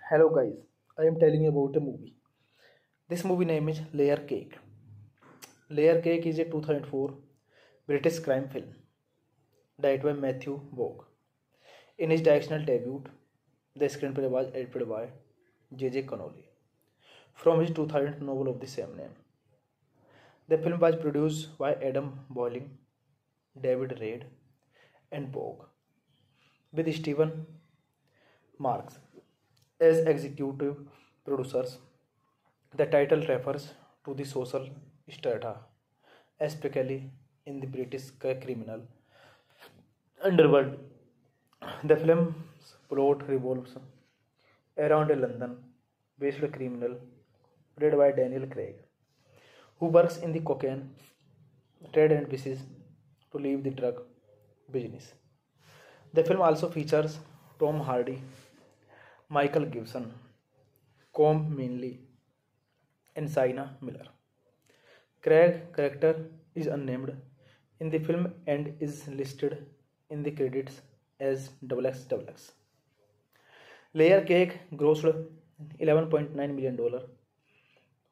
Hello guys, I am telling you about a movie. This movie name is Layer Cake. Layer Cake is a 2004 British crime film directed by Matthew Vaughn. In his directional debut, the screenplay was edited by J.J. Connolly from his 2000 novel of the same name. The film was produced by Adam Boiling, David Reid, and Vaughn, with Stephen Marks as executive producers. The title refers to the social strata, especially in the British criminal underworld. The film's plot revolves around a London-based criminal played by Daniel Craig, who works in the cocaine trade and wishes to leave the drug business. The film also features Tom Hardy, Michael Gibson, Com Mainley, and Sienna Miller. Craig's character is unnamed in the film and is listed in the credits as XXX. Layer Cake grossed $11.9 million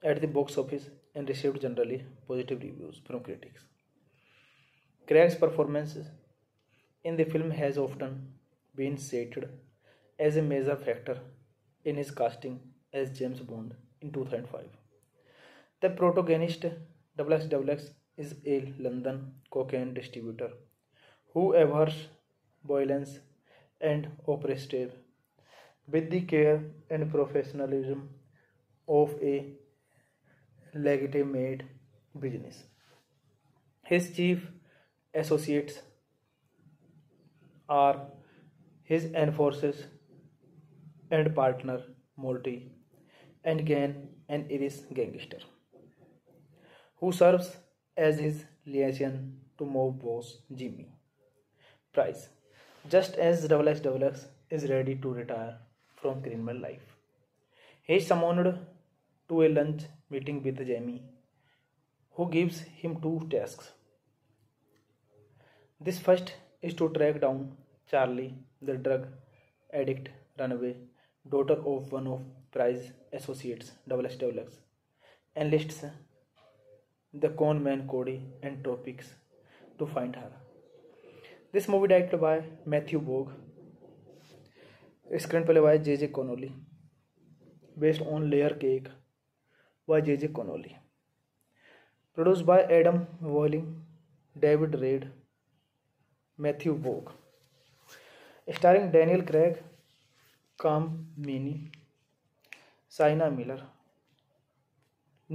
at the box office and received generally positive reviews from critics. Craig's performance in the film has often been cited as a major factor in his casting as James Bond in 2005. The protagonist XXX is a London cocaine distributor who abhors violence and oppression with the care and professionalism of a legitimate business. His chief associates are his enforcers and partner Morty, and Gan, an Irish gangster, who serves as his liaison to mob boss Jimmy Price, just as XXX is ready to retire from criminal life. He is summoned to a lunch meeting with Jamie, who gives him two tasks. This first is to track down Charlie, the drug addict runaway daughter of one of Price's associates, XXX, enlists the con man Cody and Topics to find her. This movie directed by Matthew Vaughn, screenplay by J.J. Connolly, based on Layer Cake by J.J. Connolly, produced by Adam Walling, David Reid, Matthew Vaughn, starring Daniel Craig, Cam Meaney, Sienna Miller,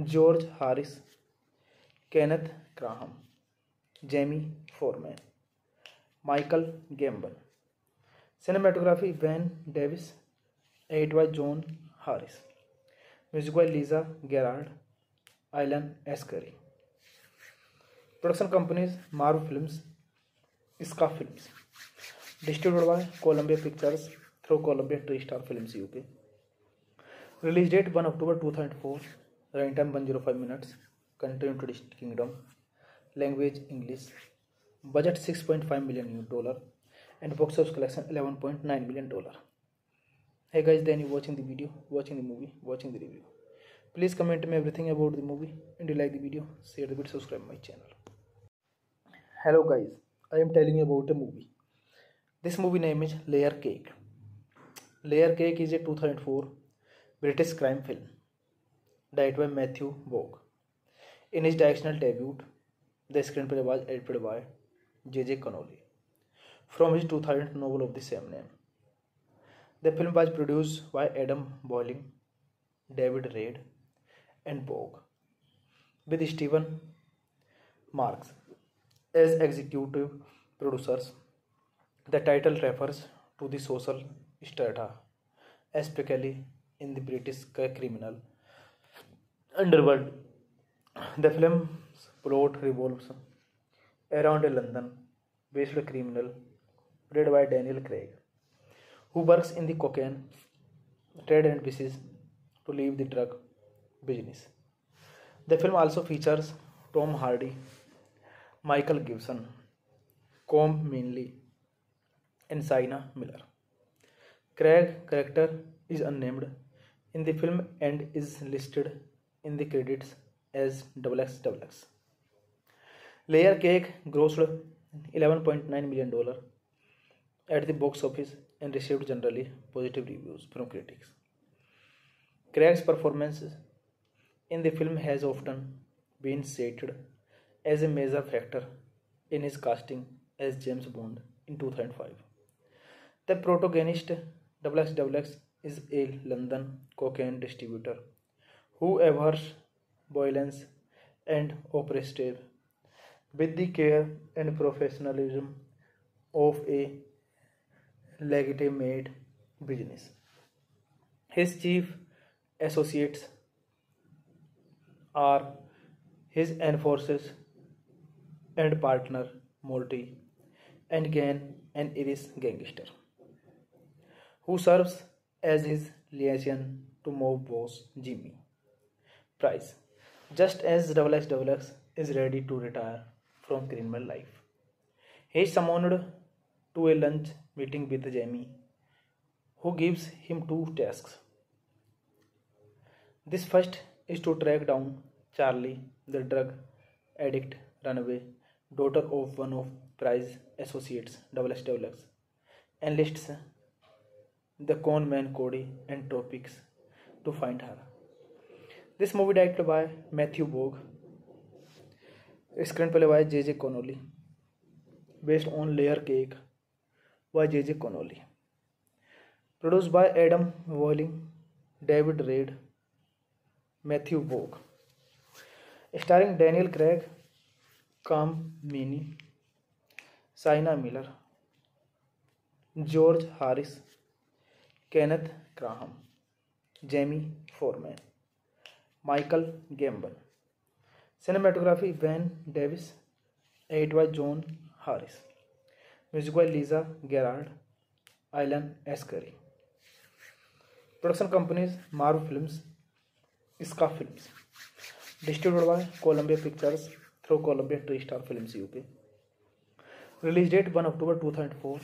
George Harris, Kenneth Graham, Jamie Foreman, Michael Gambon. Cinematography Van Davis, edited by John Harris. Music by Lisa Gerard, Alan Ascari. Production companies Marvel Films, Ska Films. Distributed by Columbia Pictures through Columbia TriStar Films UK. Release date 1 October 2004. Running time 105 minutes. Country United Kingdom. Language English. Budget $6.5 million and box office collection $11.9 million. Hey guys, then you watching the video, watching the movie, watching the review. Please comment me everything about the movie, and you like the video, share the video, subscribe my channel. Hello guys, I am telling you about a movie. This movie name is Layer Cake. Layer Cake is a 2004 British crime film directed by Matthew Vaughn. In his directional debut, the screenplay was edited by J.J. Connolly from his 2000 novel of the same name. The film was produced by Adam Boiling, David Reid, and Vaughn, with Stephen Marks as executive producers. The title refers to the social strata, especially in the British criminal underworld. The film's plot revolves around a London-based criminal played by Daniel Craig, who works in the cocaine trade and wishes to leave the drug business. The film also features Tom Hardy, Michael Gibson, Com Mainley, and Sienna Miller. Craig's character is unnamed in the film and is listed in the credits as XXX. Layer Cake grossed $11.9 million at the box office and received generally positive reviews from critics. Craig's performance in the film has often been cited as a major factor in his casting as James Bond in 2005. The protagonist XXX is a London cocaine distributor who abhors violence and oppression with the care and professionalism of a legitimate business. His chief associates are his enforcers and partner Morty, and Gan, an Irish gangster, who serves as his liaison to mob boss Jimmy Price, just as XXX is ready to retire from criminal life. He is summoned to a lunch meeting with Jamie, who gives him two tasks. This first is to track down Charlie, the drug addict runaway daughter of one of Price's associates, XXX, enlists the con man Cody and Topics to find her. This movie directed by Matthew Vaughn, screenplay by J.J. Connolly, based on Layer Cake by J.J. Connolly, produced by Adam Walling, David Reed, Matthew Vaughn, starring Daniel Craig, Cam Meaney, Sienna Miller, George Harris, Kenneth Graham, Jamie Foreman, Michael Gambon. Cinematography Van Davis, edited by John Harris. Music by Lisa Gerard, Alan Ascari. Production companies Marvel Films, Ska Films. Distributed by Columbia Pictures through Columbia TriStar Films UK. Release date 1 October 2004.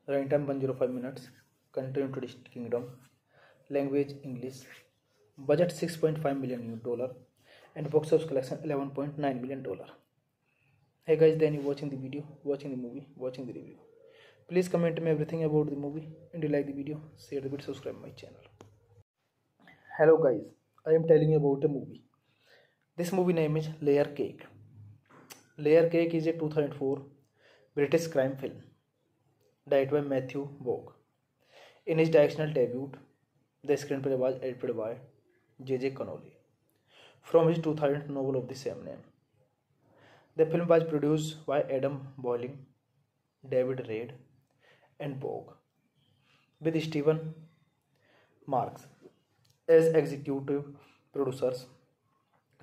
Running time 105 minutes. Country United Kingdom. Language English. Budget $6.5 million and box office collection $11.9 million. Hey guys, then you watching the video, watching the movie, watching the review. Please comment me everything about the movie, and you like the video, share the video, subscribe my channel. Hello guys, I am telling you about a movie. This movie name is Layer Cake. Layer Cake is a 2004 British crime film directed by Matthew Vaughn. In his directorial debut, the screenplay was edited by J.J. Connolly from his 2000 novel of the same name. The film was produced by Adam Boiling, David Reed, and Vaughn, with Stephen Marks as executive producers.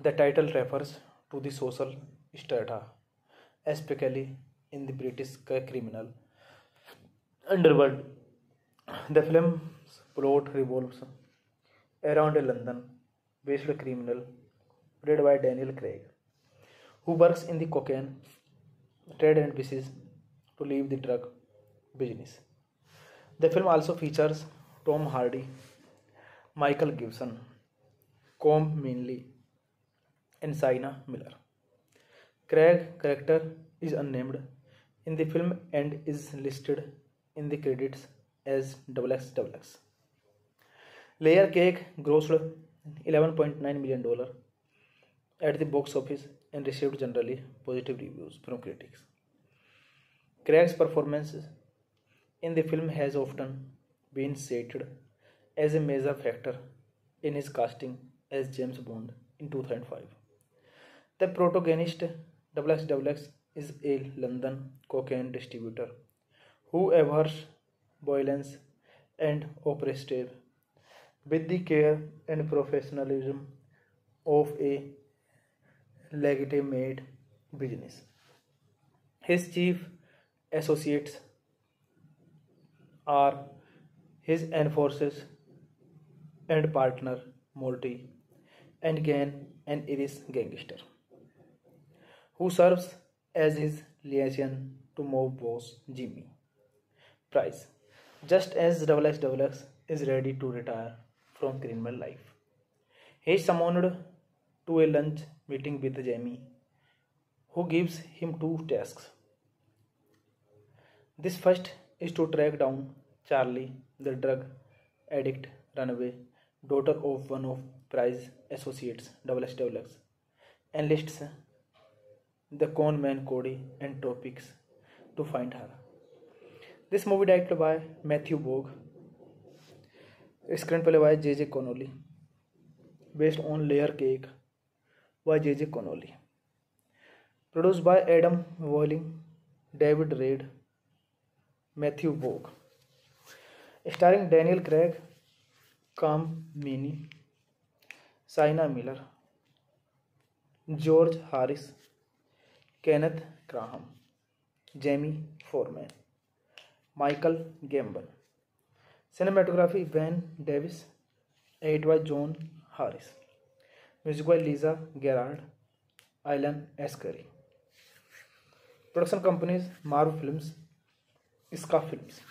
The title refers to the social strata, especially in the British criminal underworld. The film's plot revolves around a London-based criminal played by Daniel Craig, who works in the cocaine trade and wishes to leave the drug business. The film also features Tom Hardy, Michael Gibson, Com Mainley, and Sienna Miller. Craig's character is unnamed in the film and is listed in the credits as XXX. Layer Cake grossed $11.9 million at the box office and received generally positive reviews from critics. Craig's performance in the film has often been cited as a major factor in his casting as James Bond in 2005. The protagonist XXX is a London cocaine distributor who abhors violence, and oppressive with the care and professionalism of a legitimate business. His chief associates are his enforcers and partner Morty and Gan, an Irish gangster, who serves as his liaison to mob boss Jimmy Price, just as XXX is ready to retire from criminal life. He is summoned to a lunch meeting with Jamie, who gives him two tasks. This first is to track down Charlie, the drug addict runaway daughter of one of Price's associates, XXX, enlists the con man Cody and Tropics to find her. This movie directed by Matthew Vaughn, screenplay by J.J. Connolly, based on Layer Cake by J.J. Connolly, produced by Adam Walling, David Reed, Matthew Vaughn, starring Daniel Craig, Cam Meaney, Sienna Miller, George Harris, Kenneth Graham, Jamie Foreman, Michael Gambon. Cinematography Van Davis, edited by John Harris. Music by Lisa Gerard, Alan Ascari. Production companies Marvel Films, Ska Films.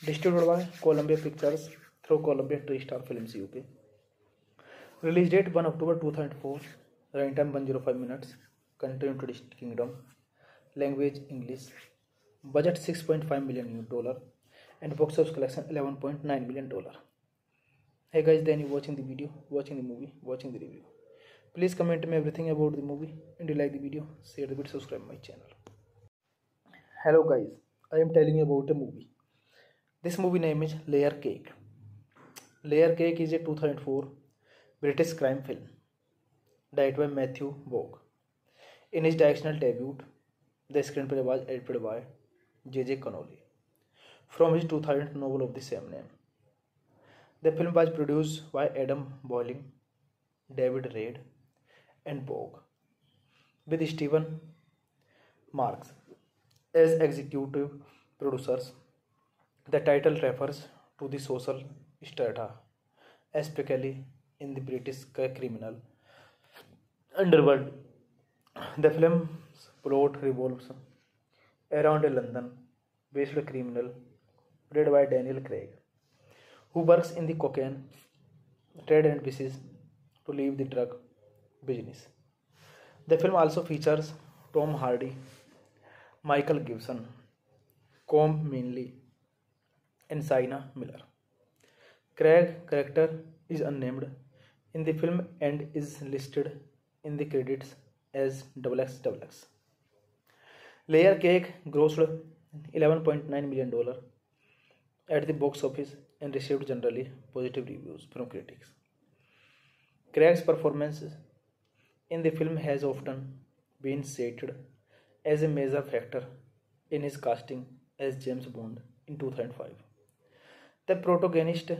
Distributed by Columbia Pictures through Columbia TriStar Films UK. Release date 1 October 2004. Running time 105 minutes. Country United Kingdom. Language English. Budget $6.5 million and box office collection $11.9 million. Hey guys, then you watching the video, watching the movie, watching the review. Please comment me everything about the movie, and you like the video, share the video, subscribe my channel. Hello guys, I am telling you about a movie. This movie name is Layer Cake. Layer Cake is a 2004 British crime film directed by Matthew Vaughn. In his directional debut, the screenplay was edited by J.J. Connolly from his 2000 novel of the same name. The film was produced by Adam Boiling, David Reed, and Vaughn, with Stephen Marks as executive producers. The title refers to the social strata, especially in the British criminal underworld. The film's plot revolves around a London-based criminal played by Daniel Craig, who works in the cocaine trade and wishes to leave the drug business. The film also features Tom Hardy, Michael Gibson, Colm Meaney, and Sienna Miller. Craig's character is unnamed in the film and is listed in the credits as XXX. Layer Cake grossed $11.9 million at the box office and received generally positive reviews from critics. Craig's performance in the film has often been cited as a major factor in his casting as James Bond in 2005. The protagonist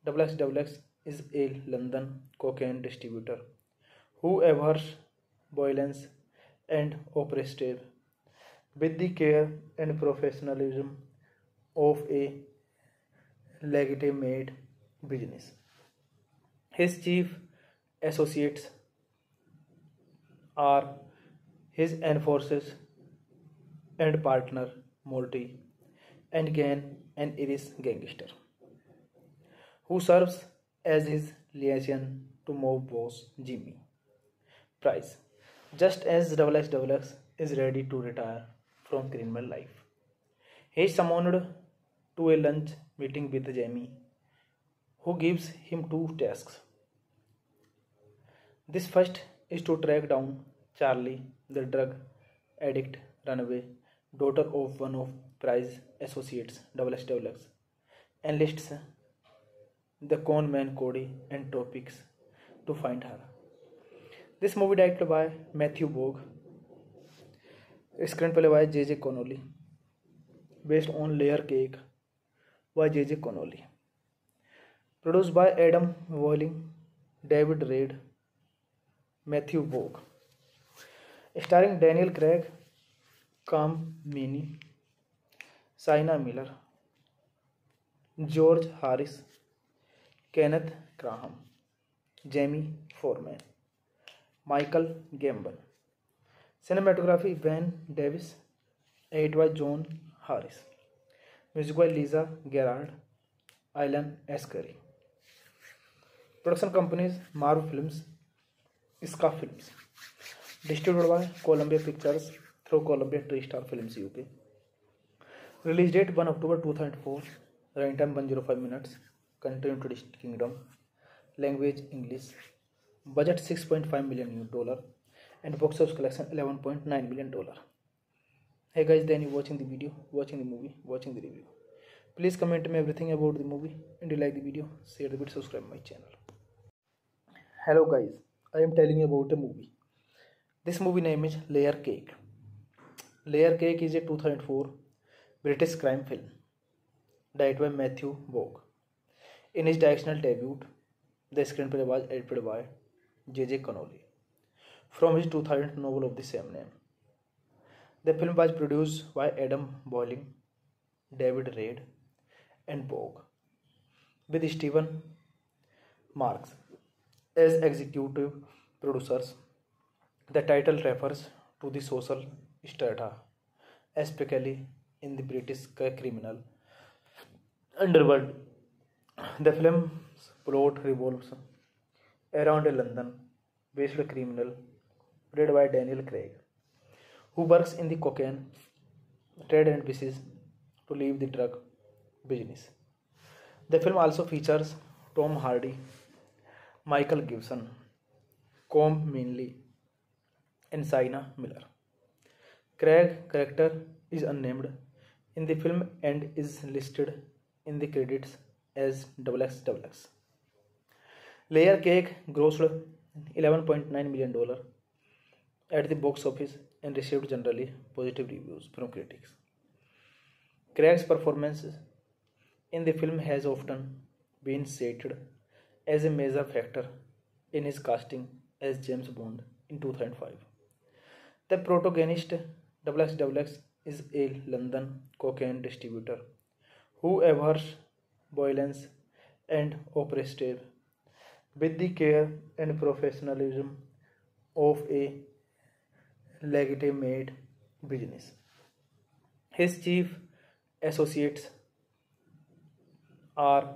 XXX is a London cocaine distributor who abhors violence and oppression with the care and professionalism of a legitimate business. His chief associates are his enforcers and partner Morty and Gan, an Irish gangster, who serves as his liaison to mob boss Jimmy Price, just as XXX is ready to retire from criminal life. He is summoned to a lunch meeting with Jamie, who gives him two tasks. This first is to track down Charlie, the drug addict runaway daughter of one of Price's associates, XXX, enlists the con man Cody and Tropics to find her. This movie directed by Matthew Vaughn, screenplay by J.J. Connolly, based on Layer Cake by J.J. Connolly. Produced by Adam Walling, David Reid, Matthew Vaughn. Starring Daniel Craig, Cam Meaney, Sienna Miller, George Harris, Kenneth Graham, Jamie Foreman, Michael Gambon. Cinematography Van Davis. Edit by John Harris. Music by Lisa Gerard, Alan Ascari. Production companies Marvel Films, Ska Films. Distributed by Columbia Pictures through Columbia TriStar Films UK. Release date 1 October 2004. Running time 105 minutes. Country United Kingdom. Language English. Budget $6.5 million and box office collection $11.9 million. Hey guys, then you watching the video, watching the movie, watching the review. Please comment me everything about the movie, and you like the video, share the video, subscribe my channel. Hello guys, I am telling you about a movie. This movie name is Layer Cake. Layer Cake is a 2004 British crime film directed by Matthew Vaughn. In his directorial debut, the screenplay was edited by J.J. Connolly from his 2000 novel of the same name. The film was produced by Adam Walling, David Reid, and Vaughn, with Stephen Marks as executive producers. The title refers to the social strata, especially in the British criminal underworld. The film's plot revolves around a London-based criminal played by Daniel Craig, who works in the cocaine trade and wishes to leave the drug business. The film also features Tom Hardy, Michael Gibson, Colm Meaney, and Sienna Miller. Craig's character is unnamed in the film and is listed in the credits as XXX. Layer Cake grossed $11.9 million at the box office and received generally positive reviews from critics. Craig's performance in the film has often been cited as a major factor in his casting as James Bond in 2005. The protagonist XXX is a London cocaine distributor who abhors violence and oppression with the care and professionalism of a legitimate business. His chief associates are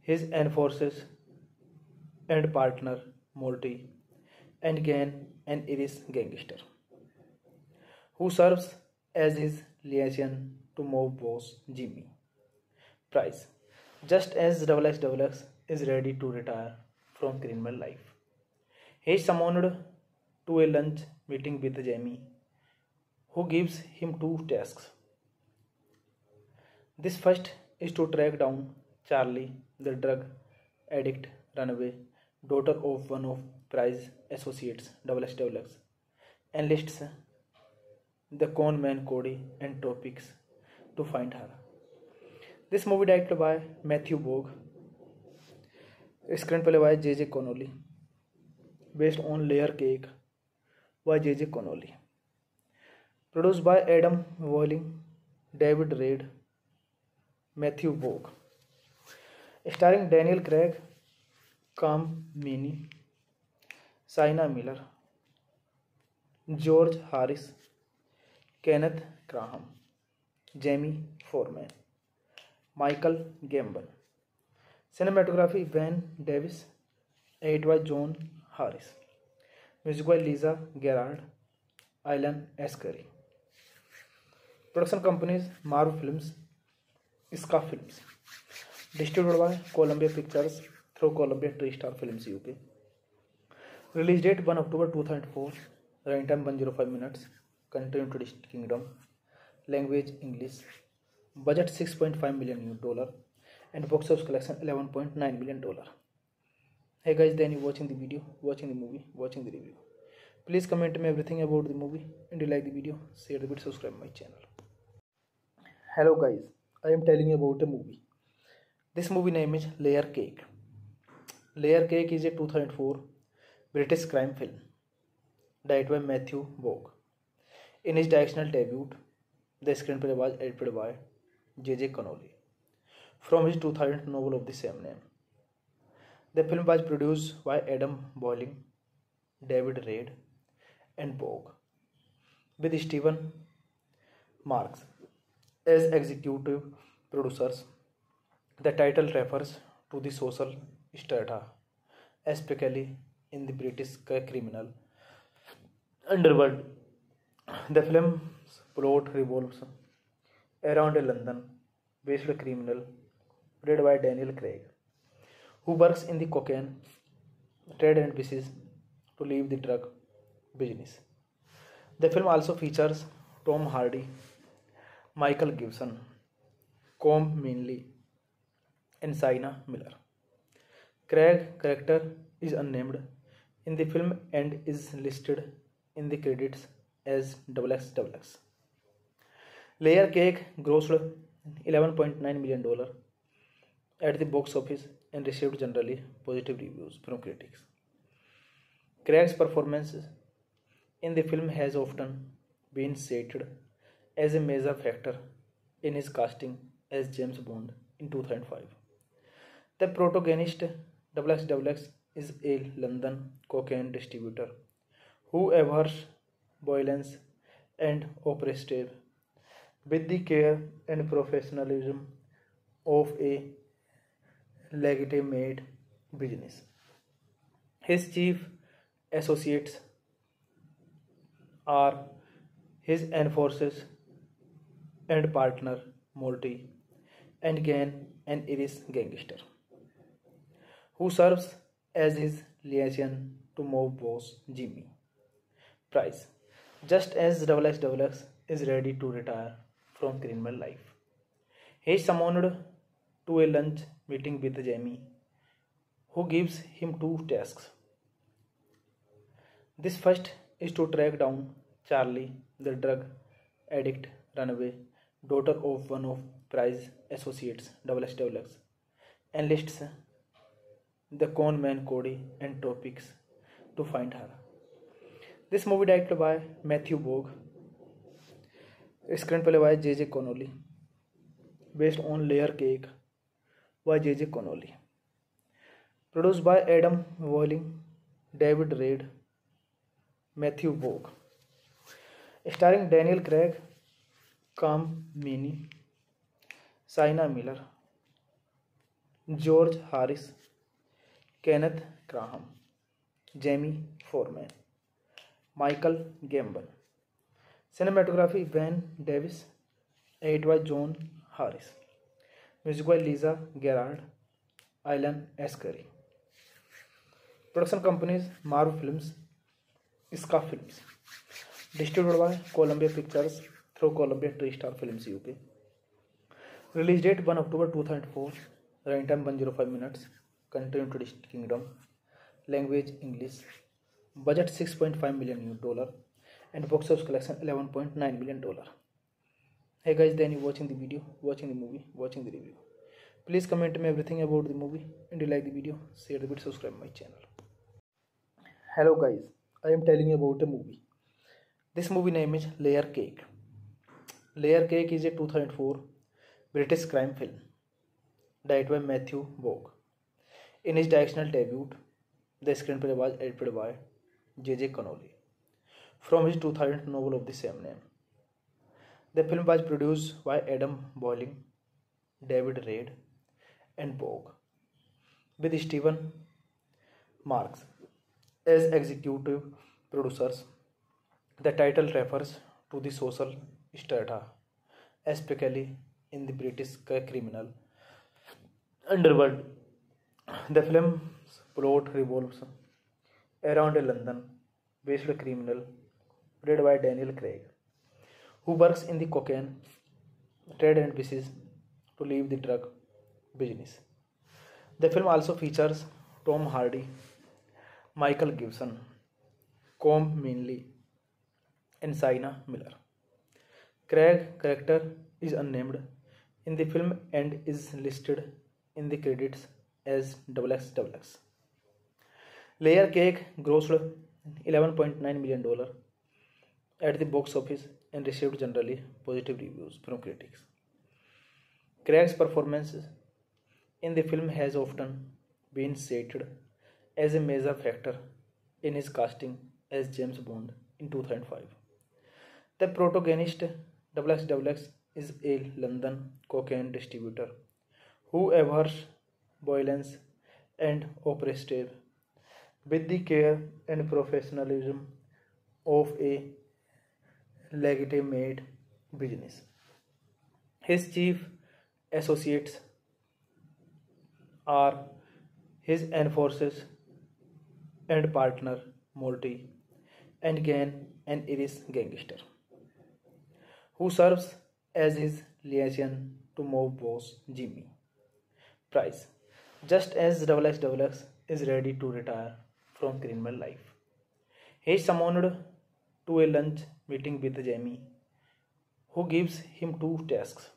his enforcers and partner Morty, and Gan, an Irish gangster, who serves as his liaison to mob boss Jimmy Price, just as XXX is ready to retire from criminal life. He is summoned to a lunch meeting with Jamie, who gives him two tasks. This first is to track down Charlie, the drug addict runaway daughter of one of Price's associates, XXX, enlists the con man Cody and Topics to find her. This movie directed by Matthew Vaughn, screenplay by J.J. Connolly, based on Layer Cake by J.J. Connolly. Produced by Adam Walling, David Reid, Matthew Vaughn. Starring Daniel Craig, Cam Meaney, Sienna Miller, George Harris, Kenneth Graham, Jamie Foreman, Michael Gambon. Cinematography Van Davis. Edit by John Harris. Music by Lisa Gerard, Alan Ascari. Production companies Marvel Films, Ska Films. Distributed by Columbia Pictures through Columbia TriStar Films UK. Release date 1 October 2004. Running time 105 minutes. Country United Kingdom. Language English. Budget $6.5 million and box office collection $11.9 million. Hey guys, then you watching the video, watching the movie, watching the review. Please comment me everything about the movie, and you like the video, share the video, subscribe my channel. Hello guys, I am telling you about a movie. This movie name is Layer Cake. Layer Cake is a 2004 British crime film directed by Matthew Vaughn. In his directorial debut, the screenplay was edited by J.J. Connolly from his 2000 novel of the same name. The film was produced by Adam Boiling, David Reid, and Vaughn, with Stephen Marks as executive producers. The title refers to the social strata, especially in the British criminal underworld. The film's plot revolves around a London-based criminal played by Daniel Craig, who works in the cocaine trade and wishes to leave the drug business. The film also features Tom Hardy, Michael Gibson, Colm Meaney, and Sienna Miller. Craig's character is unnamed in the film and is listed in the credits as XXX. Layer Cake grossed $11.9 million at the box office and received generally positive reviews from critics. Craig's performance in the film has often been cited as a major factor in his casting as James Bond in 2005. The protagonist XXX is a London cocaine distributor who abhors violence and oppression with the care and professionalism of a legitimate business. His chief associates are his enforcers and partner Morty, and Gan, an Irish gangster, who serves as his liaison to mob boss Jimmy Price, just as XXX is ready to retire from criminal life. He is summoned to a lunch meeting with Jamie, who gives him two tasks. This first is to track down Charlie, the drug addict runaway daughter of one of Price's associates, XXX, enlists the con man Cody and Topics to find her. This movie directed by Matthew Vaughn, screenplay by J.J. Connolly, based on Layer Cake by J.J. Connolly, produced by Adam Boiling, David Reid, Matthew Vaughn, starring Daniel Craig, Colm Meaney, Sienna Miller, George Harris, Kenneth Graham, Jamie Foreman, Michael Gambon. Cinematography Van Davis, edited by John Harris. Music by Lisa Gerrard, Alan Ascari. Production companies Marvel Films, Ska Films. Distributed by Columbia Pictures through Columbia TriStar Films UK. Release date 1 October 2004. Running time 105 minutes. Country United Kingdom. Language English. Budget $6.5 million and box office collection $11.9 million. Hey guys, then you watching the video, watching the movie, watching the review. Please comment me everything about the movie, and you like the video, share the video, subscribe my channel. Hello guys, I am telling you about a movie. This movie name is Layer Cake. Layer Cake is a 2004 British crime film directed by Matthew Vaughn. In his directorial debut, the screenplay was edited by J.J. Connolly from his 2000 novel of the same name. The film was produced by Adam Boiling, David Reid, and Vaughn, with Stephen Marks as executive producers. The title refers to the social strata, especially in the British criminal underworld. The film's plot revolves around a London-based criminal played by Daniel Craig, who works in the cocaine trade and wishes to leave the drug business. The film also features Tom Hardy, Michael Gibson, Colm Meaney, and Sienna Miller. Craig's character is unnamed in the film and is listed in the credits as XXX. Layer Cake grossed $11.9 million at the box office and received generally positive reviews from critics. Craig's performance in the film has often been cited as a major factor in his casting as James Bond in 2005. The protagonist XXX is a London cocaine distributor who abhors violence and oppressive with the care and professionalism of a legitimate business. His chief associates are his enforcers and partner Morty and Gan, an Irish gangster, who serves as his liaison to mob boss Jimmy Price, just as XXX is ready to retire from criminal life. He is summoned to a lunch meeting with Jamie, who gives him two tasks.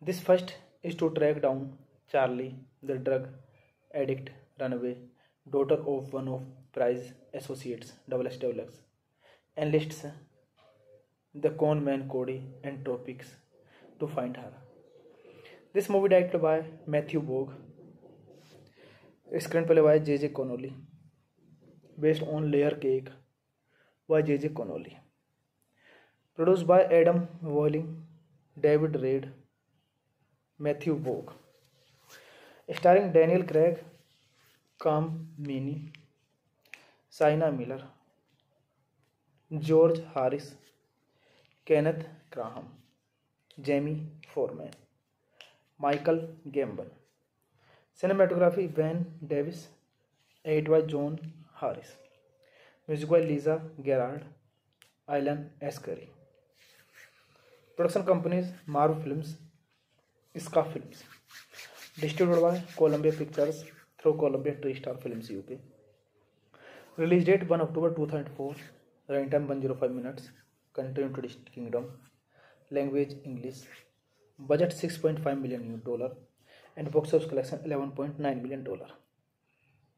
This first is to track down Charlie, the drug addict runaway daughter of one of Price's associates, XXX, enlists the con man Cody and Tropics to find her. This movie directed by Matthew Vaughn, screenplay by J.J. Connolly, based on Layer Cake by J.J. Connolly, produced by Adam Walling, David Reed, Matthew Vaughn, starring Daniel Craig, Cam Meaney, Sienna Miller, George Harris, Kenneth Graham, Jamie Foreman, Michael Gambon. Cinematography Van Davis, edited by John Harris. Music by Lisa Gerrard, Alan Ascari. Production companies Marvel Films, Ska Films. Distributed by Columbia Pictures through Columbia TriStar Films UK. Release date 1 October 2004. Running time 105 minutes. Country United Kingdom. Language English. Budget $6.5 million and box office collection $11.9 million.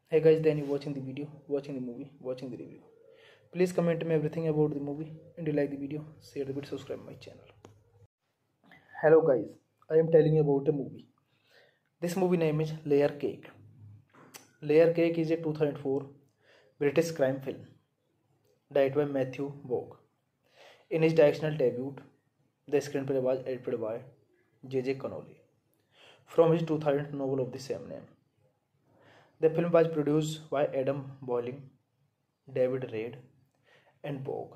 Hey guys, then you watching the video, watching the movie, watching the review. Please comment me everything about the movie, and you like the video, share the video, subscribe my channel. Hello guys, I am telling you about a movie. This movie name is Layer Cake. Layer Cake is a 2004 British crime film directed by Matthew Vaughn. In his directorial debut, the screenplay was edited by J.J. Connolly from his 2000 novel of the same name. The film was produced by Adam Boiling, David Reed, and Vaughn,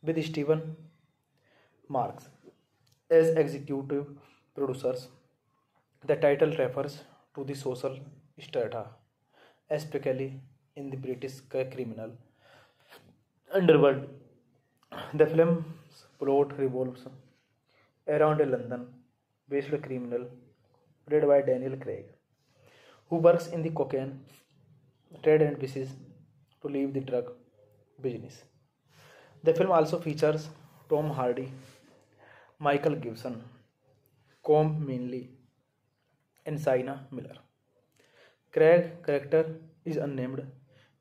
with Stephen Marks as executive producers. The title refers to the social strata, especially in the British criminal underworld. The film's plot revolves around a London-based criminal played by Daniel Craig, who works in the cocaine trade and wishes to leave the drug business. The film also features Tom Hardy, Michael Gibson, Colm Meaney, and Sienna Miller. Craig's character is unnamed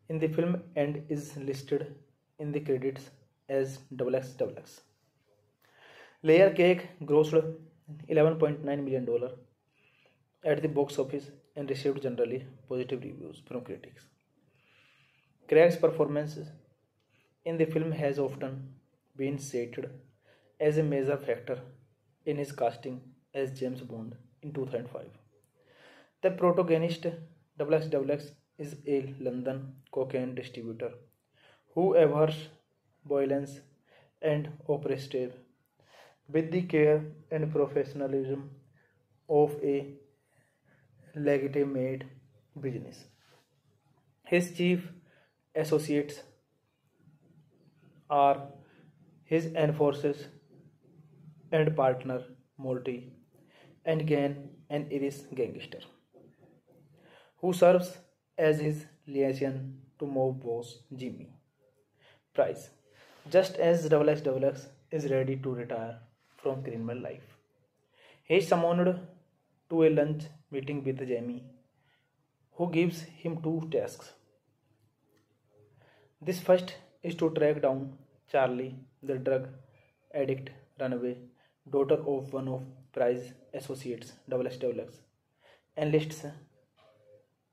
in the film and is listed in the credits as XXX. Layer Cake grossed $11.9 million at the box office and received generally positive reviews from critics. Craig's performance in the film has often been cited as a major factor in his casting as James Bond in 2005. The protagonist XXX is a London cocaine distributor who abhors violence and oppression with the care and professionalism of a legitimate business. His chief associates are his enforcers and partner Morty and Gan, an Irish gangster, who serves as his liaison to mob boss Jimmy Price, just as XXX is ready to retire from criminal life. He is summoned to a lunch meeting with Jamie, who gives him two tasks. This first is to track down Charlie, the drug addict runaway daughter of one of Price's associates, XXX, enlists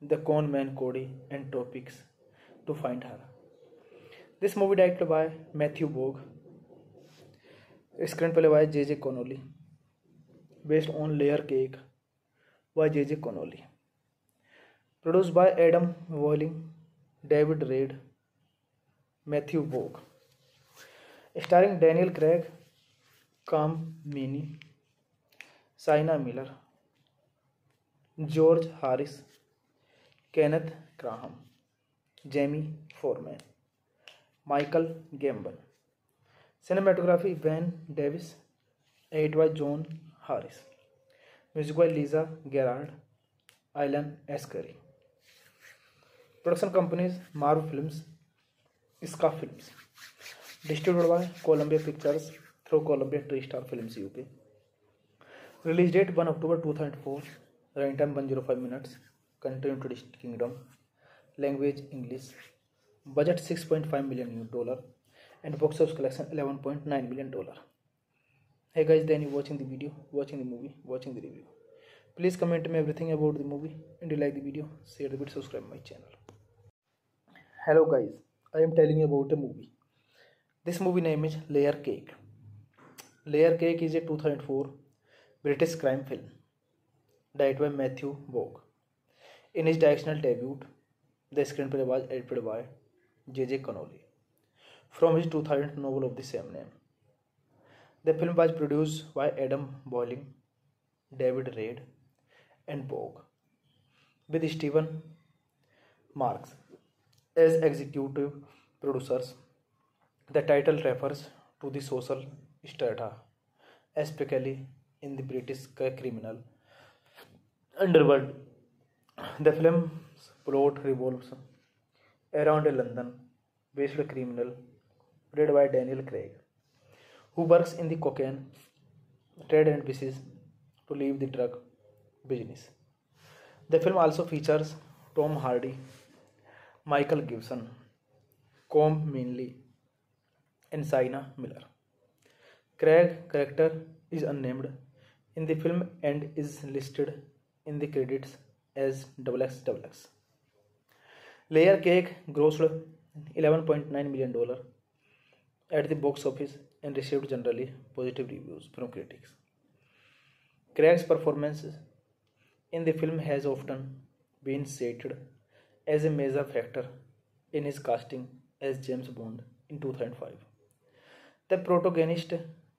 the con man Cody and Tropics to find her. This movie directed by Matthew Vaughn, screenplay by J.J. Connolly, based on Layer Cake by J.J. Connolly, produced by Adam Walling, David Reed, Matthew Vaughn, starring Daniel Craig, Cam Meaney, Sienna Miller, George Harris, Kenneth Graham, Jamie Foreman, Michael Gambon. Cinematography Van Davis, edited by John Harris. Music by Lisa Gerard, Alan Ascari. Production companies Marvel Films, Ska Films. Distributed by Columbia Pictures through Columbia TriStar Films UK. Release date 1 October 2004. Running time 105 minutes. Country United Kingdom. Language English. Budget $6.5 million and box office collection $11.9 million. Hey guys, then you watching the video, watching the movie, watching the review. Please comment me everything about the movie, and you like the video, share the video, subscribe my channel. Hello guys, I am telling you about a movie. This movie name is Layer Cake. Layer Cake is a 2004 British crime film directed by Matthew Vaughn. In his directional debut, the screenplay was edited by J.J. Connolly from his 2000 novel of the same name. The film was produced by Adam Boiling, David Reed, and Vaughn, with Stephen Marks as executive producers. The title refers to the social strata, especially in the British criminal underworld. The film's plot revolves around a London-based criminal played by Daniel Craig, who works in the cocaine trade and wishes to leave the drug business. The film also features Tom Hardy, Michael Gibson, Colm Meaney, and Sienna Miller. Craig's character is unnamed in the film and is listed in the credits as XXX. Layer Cake grossed $11.9 million at the box office and received generally positive reviews from critics. Craig's performance in the film has often been cited as a major factor in his casting as James Bond in 2005. The protagonist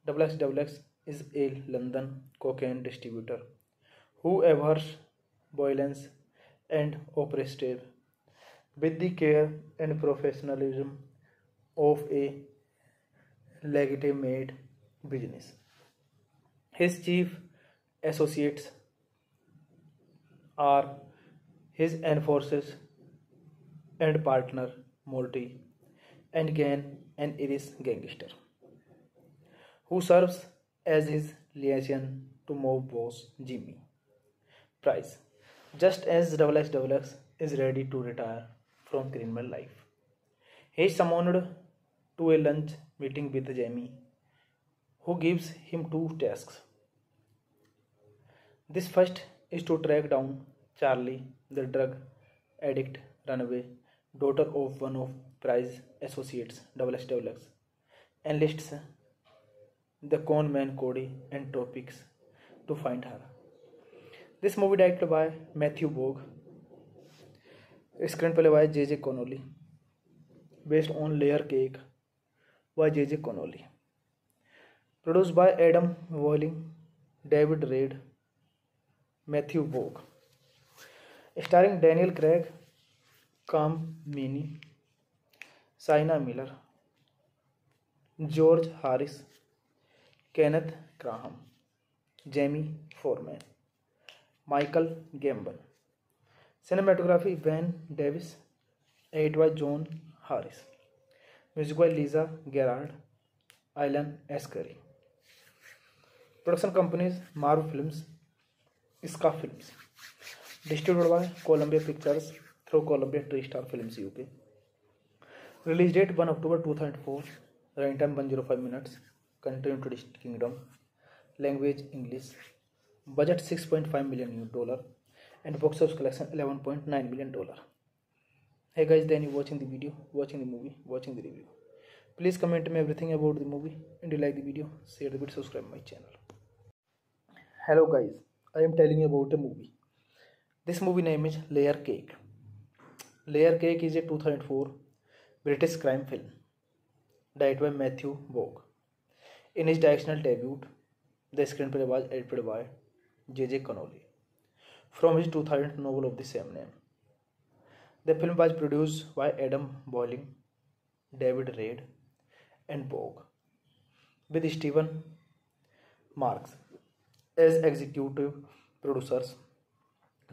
XXX is a London cocaine distributor who abhors violence and oppression with the care and professionalism of a legitimate business. His chief associates are his enforcers and partner Morty, and Gan, an Irish gangster, who serves as his liaison to mob boss Jimmy Price, just as XXX is ready to retire from criminal life. He is summoned to a lunch meeting with Jamie, who gives him two tasks. This first is to track down Charlie, the drug addict runaway daughter of one of Price's associates, XXX, enlists the con man Cody and Tropics to find her. This movie directed by Matthew Vaughn, screenplay by J.J. Connolly, based on Layer Cake by J.J. Connolly, produced by Adam Walling, David Reed, Matthew Vaughn, starring Daniel Craig, Cam Meaney, Sienna Miller, George Harris, Kenneth Graham, Jamie Foreman, Michael Gambon. Cinematography Van Davis, edited by John Harris. Music by Lisa Gerard, Alan Ascari. Production companies Marvel Films, Ska Films. Distributed by Columbia Pictures through Columbia TriStar Films UK. Release date 1 October 2004. Running time 105 minutes. Country United Kingdom. Language English. Budget $6.5 million and box office collection $11.9 million. Hey guys, then you watching the video, watching the movie, watching the review. Please comment me everything about the movie, and you like the video, share the video, subscribe my channel. Hello guys, I am telling you about a movie. This movie name is Layer Cake. Layer Cake is a 2004 British crime film directed by Matthew Vaughn. In his directional debut, the screenplay was edited by J.J. Connolly from his 2000 novel of the same name. The film was produced by Adam Boiling, David Reid, and Vogue, with Stephen Marks as executive producers.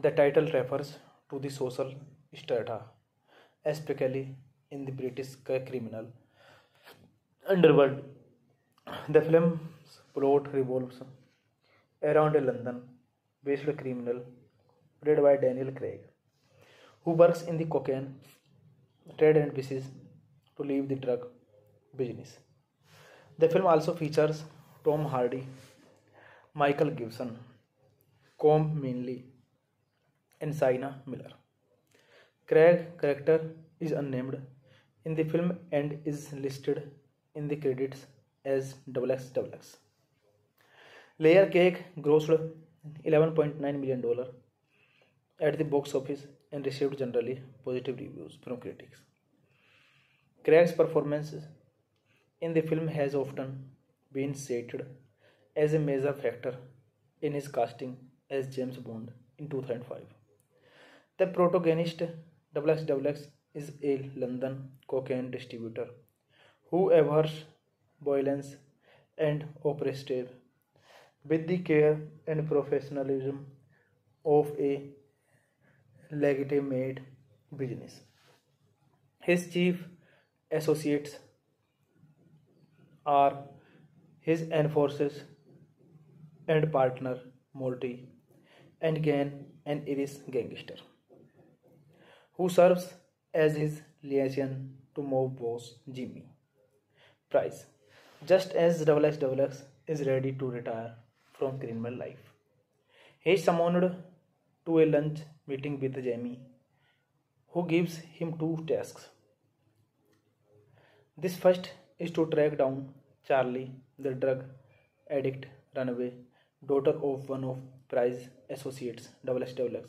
The title refers to the social strata, especially in the British criminal underworld. The film's plot revolves around a London-based criminal played by Daniel Craig, who works in the cocaine trade and wishes to leave the drug business. The film also features Tom Hardy, Michael Gibson, Colm Meaney, and Sienna Miller. Craig's character is unnamed in the film and is listed in the credits as XXX. Layer Cake grossed $11.9 million at the box office and received generally positive reviews from critics. Craig's performance in the film has often been cited as a major factor in his casting as James Bond in 2005. The protagonist XXX is a London cocaine distributor who abhors violence and oppression with the care and professionalism of a legitimate business. His chief associates are his enforcers and partner Morty, and Gan, an Irish gangster, who serves as his liaison to mob boss Jimmy Price, just as XXX is ready to retire from criminal life. He is summoned to a lunch meeting with Jamie, who gives him two tasks. This first is to track down Charlie, the drug addict runaway daughter of one of Price's associates, XXX,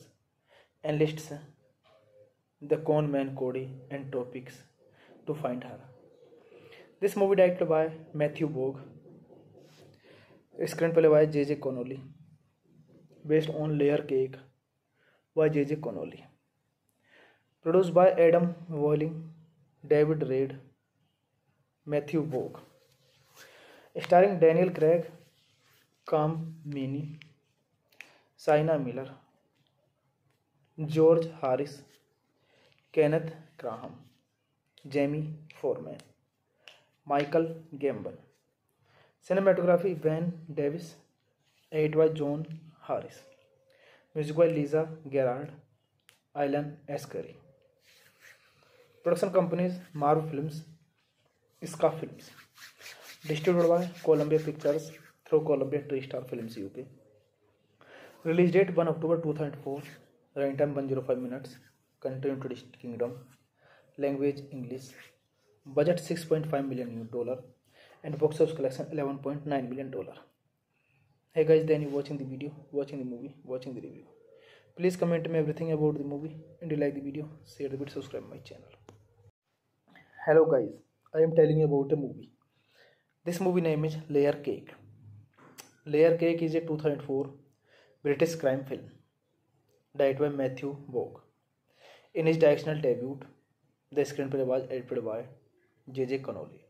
enlists the con man Cody and Topics to find her. This movie directed by Matthew Vaughn, screenplay by J.J. Connolly, based on Layer Cake by J.J. Connolly, produced by Adam Boiling, David Reid, Matthew Vaughn, starring Daniel Craig, Colm Meaney, Sienna Miller, George Harris, Kenneth Graham, Jamie Foreman, Michael Gambon. Cinematography Van Davis, edited by John Harris. Music by Lisa Gerrard, Alan Ascari. Production companies Marvel Films, Ska Films. Distributed by Columbia Pictures through Columbia TriStar Films UK. Release date 1 October 2004. Running time 105 minutes. Country United Kingdom. Language English. Budget $6.5 million and box office collection $11.9 million. Hey guys, then you watching the video, watching the movie, watching the review. Please comment me everything about the movie, and you like the video, share the video, subscribe my channel. Hello guys, I am telling you about a movie. This movie name is Layer Cake. Layer Cake is a 2004 British crime film directed by Matthew Vaughn. In his directional debut, the screenplay was edited by J.J. Connolly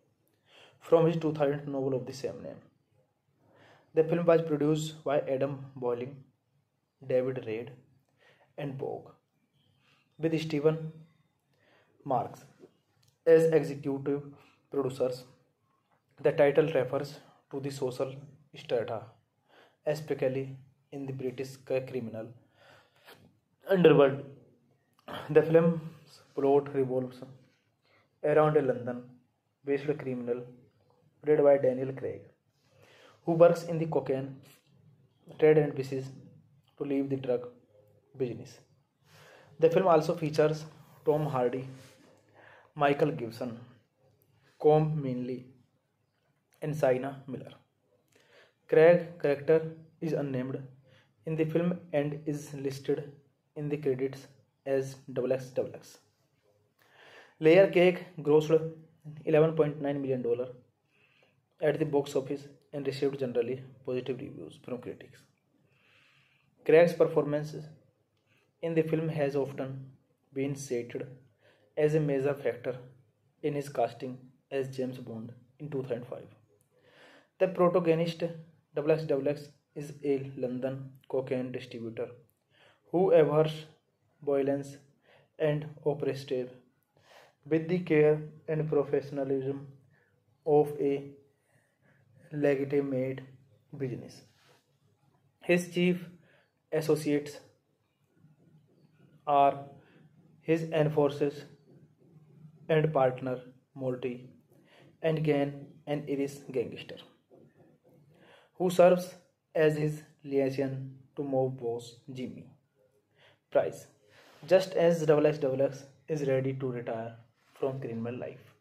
from his 2000 novel of the same name. The film was produced by Adam Boiling, David Reid, and Vogue, with Stephen Marks as executive producers. The title refers to the social strata, especially in the British criminal underworld. The film's plot revolves around a London-based criminal played by Daniel Craig, who works in the cocaine trade and wishes to leave the drug business. The film also features Tom Hardy, Michael Gibson, Com Meaney, and Sienna Miller. Craig's character is unnamed in the film and is listed in the credits as XXX. Layer Cake grossed $11.9 million at the box office and received generally positive reviews from critics. Craig's performance in the film has often been cited as a major factor in his casting as James Bond in 2005. The protagonist XXX is a London cocaine distributor who abhors violence and operates with the care and professionalism of a legitimate business. His chief associates are his enforcers and partner Morty and Gan, an Irish gangster, who serves as his liaison to mob boss Jimmy Price, just as XXX is ready to retire from criminal life.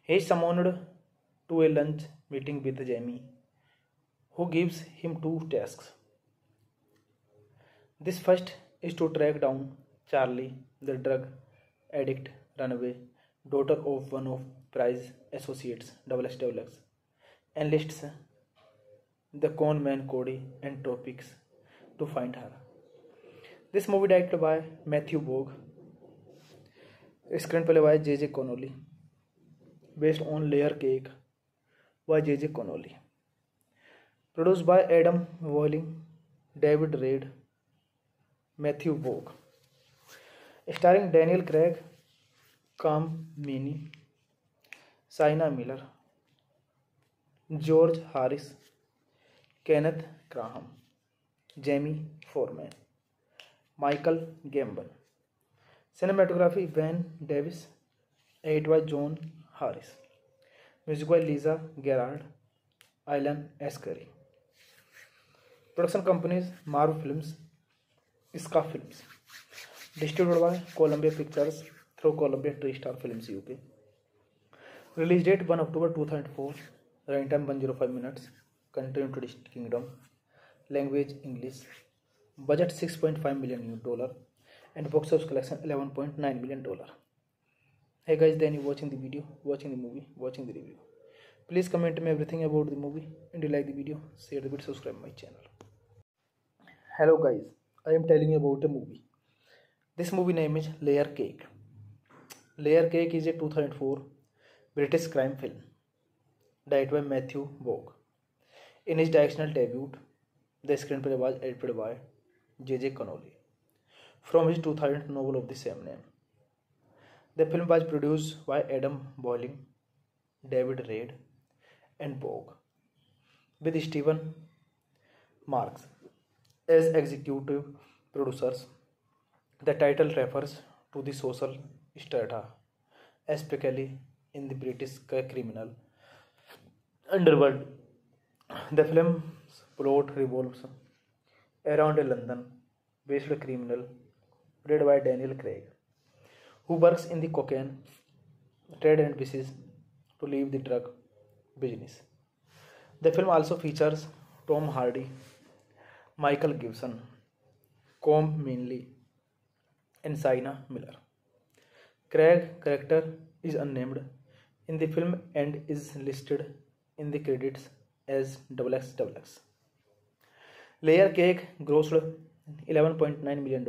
He is summoned to a lunch meeting with Jamie, who gives him two tasks. This first is to track down Charlie, the drug addict runaway daughter of one of Price's associates, XXX, enlists the con man Cody and Topics to find her. This movie directed by Matthew Vaughn, screenplay by J.J. Connolly, based on Layer Cake by J.J. Connolly, produced by Adam Walling, David Reed, Matthew Vaughn, starring Daniel Craig, Com Meaney, Sienna Miller, George Harris, Kenneth Graham, Jamie Foreman, Michael Gambon. Cinematography Van Davis, edited by John Harris. Music by Lisa Gerrard, Alan Ascari. Production companies Marvel Films, Ska Films. Distributed by Columbia Pictures through Columbia TriStar Films UK. Release date 1 October 2004. Running time 105 minutes. Country United Kingdom. Language English. Budget $6.5 million and box office collection $11.9 million. Hey guys, then you watching the video, watching the movie, watching the review. Please comment me everything about the movie, and you like the video, share the video, subscribe my channel. Hello guys, I am telling you about a movie. This movie name is Layer Cake. Layer Cake is a 2004 British crime film directed by Matthew Vaughn. In his directorial debut, the screenplay was edited by J.J. Connolly from his 2000 novel of the same name. The film was produced by Adam Walling, David Reed, and Vaughn, with Stephen Marks as executive producers. The title refers to the social strata, especially in the British criminal underworld. The film's plot revolves around a London-based criminal played by Daniel Craig, who works in the cocaine trade and wishes to leave the drug business. The film also features Tom Hardy, Michael Gibson, Com Meaney, and Sienna Miller. Craig's character is unnamed in the film and is listed in the credits as XXX. Layer Cake grossed $11.9 million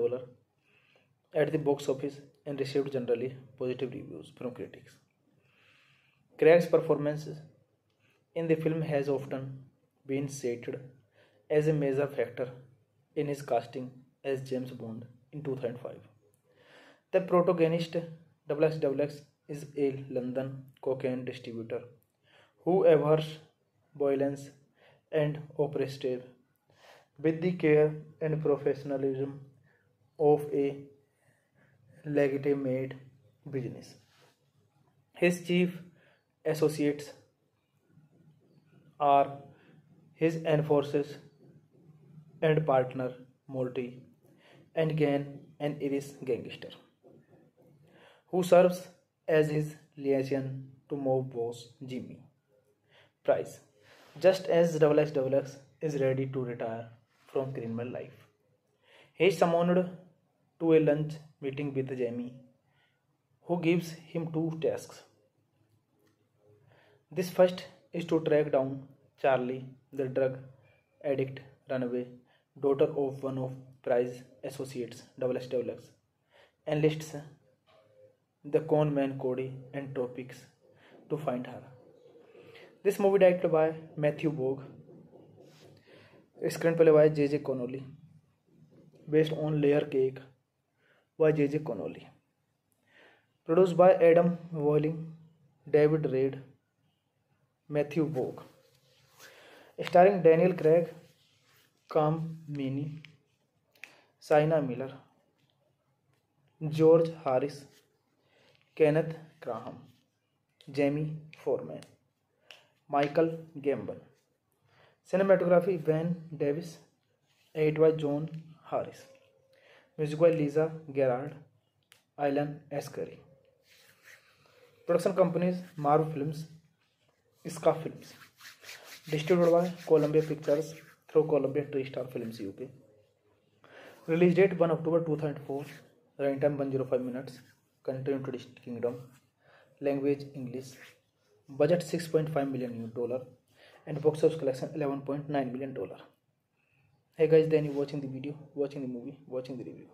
at the box office and received generally positive reviews from critics. Craig's performance in the film has often been cited as a major factor in his casting as James Bond in 2005. The protagonist XXX is a London cocaine distributor who abhors violence and operates with the care and professionalism of a legitimate business. His chief associates are his enforcers and partner Morty and Gan, an Irish gangster, who serves as his liaison to mob boss Jimmy Price, just as XXX is ready to retire from criminal life. He is summoned to a lunch meeting with Jamie, who gives him two tasks. This first is to track down Charlie, the drug addict runaway daughter of one of Price's associates, XXX, enlists the con man Cody and Tropics to find her. This movie directed by Matthew Vaughn, screenplay by J.J. Connolly, based on Layer Cake by J.J. Connolly, produced by Adam Walling, David Reed, Matthew Vaughn, starring Daniel Craig, Cam Meaney, Sienna Miller, George Harris, Kenneth Graham, Jamie Foreman, Michael Gambon. Cinematography Van Davis, edited by John Harris. Music by Lisa Gerard, Alan Ascari. Production companies Marvel Films, Ska Films. Distributed by Columbia Pictures through Columbia TriStar Films UK. Release date 1 October 2004. Running time 105 minutes. Country United Kingdom. Language English. Budget $6.5 million and box office collection $11.9 million. Hey guys, then you watching the video, watching the movie, watching the review.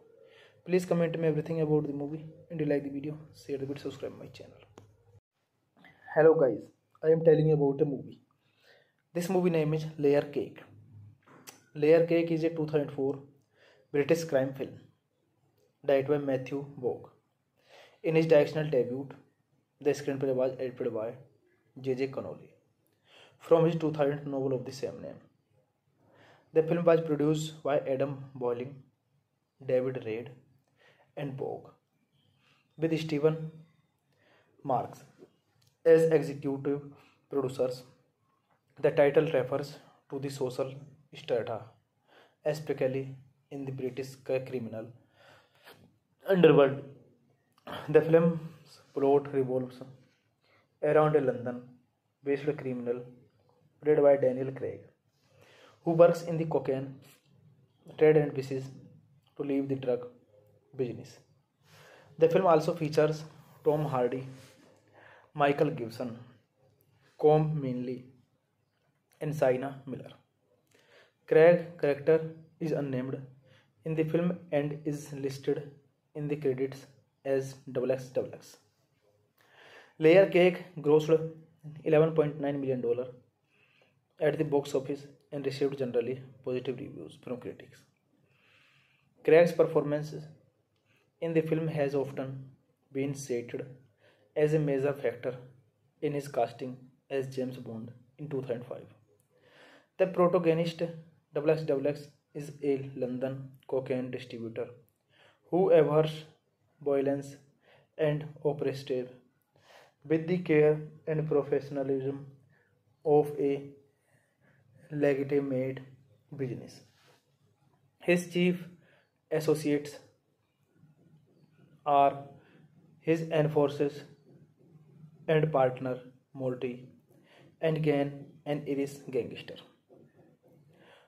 Please comment me everything about the movie, and you like the video, share the video, subscribe my channel. Hello guys, I am telling you about a movie. This movie name is Layer Cake. Layer Cake is a 2004 British crime film directed by Matthew Vaughn. In his directional debut, the screenplay was edited by J.J. Connolly from his 2000 novel of the same name. The film was produced by Adam Boiling, David Reed, and Vaughn, with Stephen Marks as executive producers. The title refers to the social strata, especially in the British criminal underworld. The film's plot revolves around a London-based criminal played by Daniel Craig, who works in the cocaine trade and wishes to leave the drug business. The film also features Tom Hardy, Michael Gibson, Colm Meaney, and Sienna Miller. Craig's character is unnamed in the film and is listed in the credits as XXX. Layer Cake grossed $11.9 million at the box office and received generally positive reviews from critics. Craig's performance in the film has often been cited as a major factor in his casting as James Bond in 2005. The protagonist XXX is a London cocaine distributor who abhors violence and oppression with the care and professionalism of a legitimate business. His chief associates are his enforcers and partner Morty and Gan, an Irish gangster,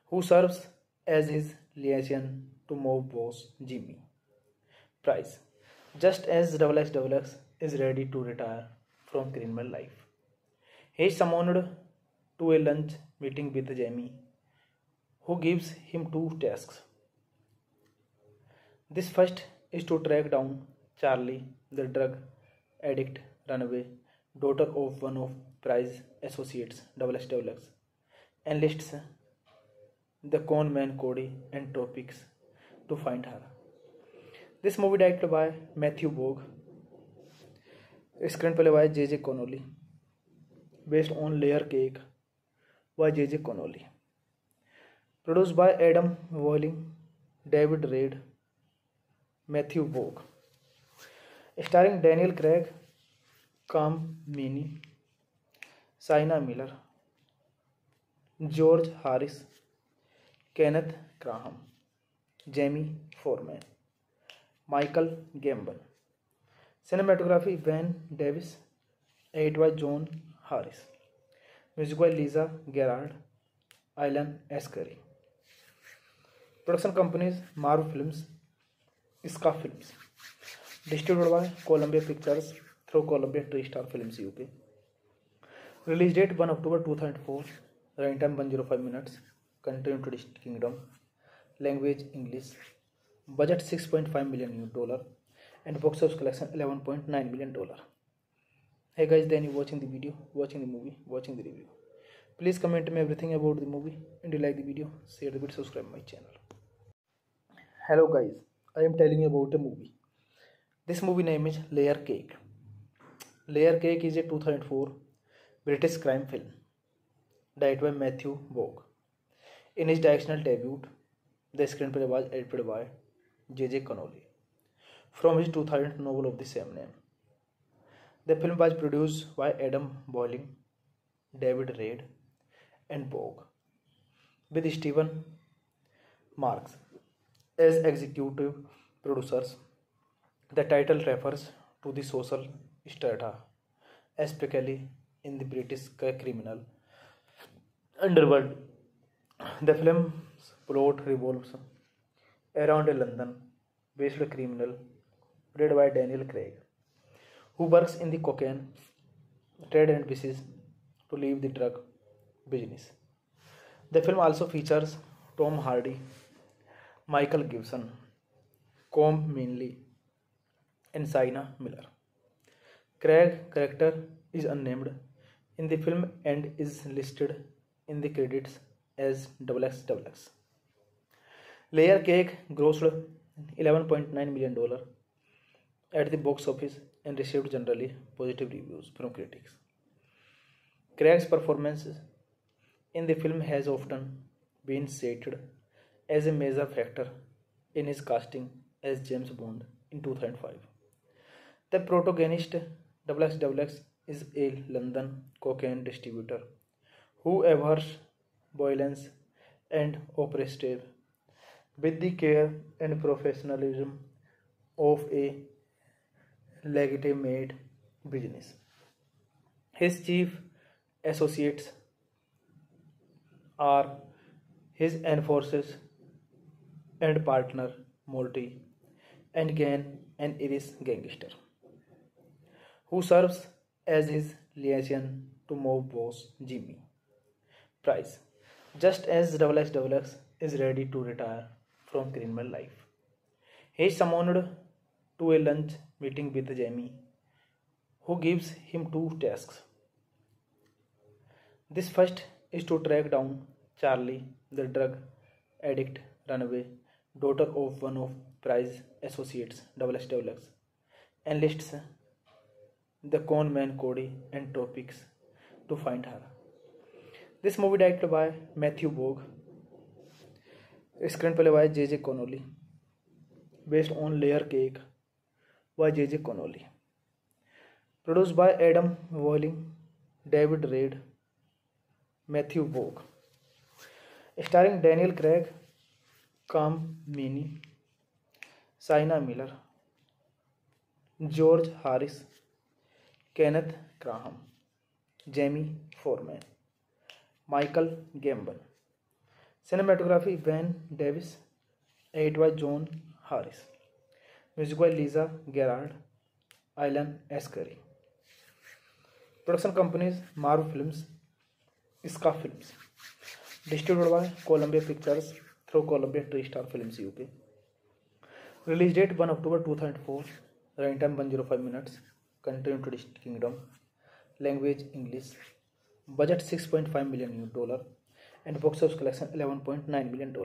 who serves as his liaison to mob boss Jimmy Price, just as XXX is ready to retire from criminal life. He is summoned to a lunch meeting with Jamie, who gives him two tasks. This first is to track down Charlie, the drug addict runaway daughter of one of Price's associates, XXX, enlists the con man Cody and Tropics to find her. This movie directed by Matthew Vaughn, screenplay by J.J. Connolly, based on Layer Cake by J.J. Connolly, Produced by Adam Walling, David Reid, Matthew Vaughn. Starring Daniel Craig, Cam Meaney, Sienna Miller, George Harris, Kenneth Graham, Jamie Foreman, Michael Gambon. Cinematography Van Davis. Edit by John Harris. Music by Lisa Gerard, Alan Ascari. Production companies Marvel Films, Ska Films. Distributed by Columbia Pictures through Columbia TriStar Films UK. Release date 1 October 2004. Running time 105 minutes. Country United Kingdom. Language English. Budget $6.5 million and box office collection $11.9 million. Hey guys, then you watching the video, watching the movie, watching the review. Please comment me everything about the movie, and you like the video, share the video, subscribe my channel. Hello guys, I am telling you about a movie. This movie name is Layer Cake. Layer Cake is a 2004 British crime film directed by Matthew Vaughn. In his directional debut, the screenplay was edited by J.J. Connolly from his 2000 novel of the same name. The film was produced by Adam Boiling, David Reid, and Vaughn, with Stephen Marks as executive producers. The title refers to the social strata, especially in the British criminal underworld. The film's plot revolves around a London-based criminal played by Daniel Craig, who works in the cocaine trade and wishes to leave the drug business. The film also features Tom Hardy, Michael Gibson, Colm Meaney, and Sienna Miller. Craig's character is unnamed in the film and is listed in the credits as XXX. Layer Cake grossed $11.9 million at the box office and received generally positive reviews from critics. Craig's performance in the film has often been cited as a major factor in his casting as James Bond in 2005. The protagonist XXX is a London cocaine distributor who abhors violence and oppression with the care and professionalism of a legitimate business. His chief associates are his enforcers and partner Morty, and Gan, an Irish gangster, who serves as his liaison to mob boss Jimmy Price, just as XXX is ready to retire from criminal life. He is summoned to a lunch meeting with Jamie, who gives him two tasks. This first is to track down Charlie, the drug addict runaway daughter of one of Price's associates, XXX, enlists the con man Cody and Topics to find her. This movie directed by Matthew Vaughn, screenplay by J.J. Connolly, based on Layer Cake by J.J. Connolly. Produced by Adam Walling, David Reid, Matthew Vaughn. Starring Daniel Craig, Cam Meaney, Sienna Miller, George Harris, Kenneth Graham, Jamie Foreman, Michael Gambon. Cinematography Van Davis. Edit by John Harris. Music by Lisa Gerard, Alan Ascari. Production companies Marvel Films, Ska Films. Distributed by Columbia Pictures through Columbia TriStar Films UK. Release date 1 October 2004. Running time 105 minutes. Country United Kingdom. Language English. Budget $6.5 million and box office collection $11.9 million.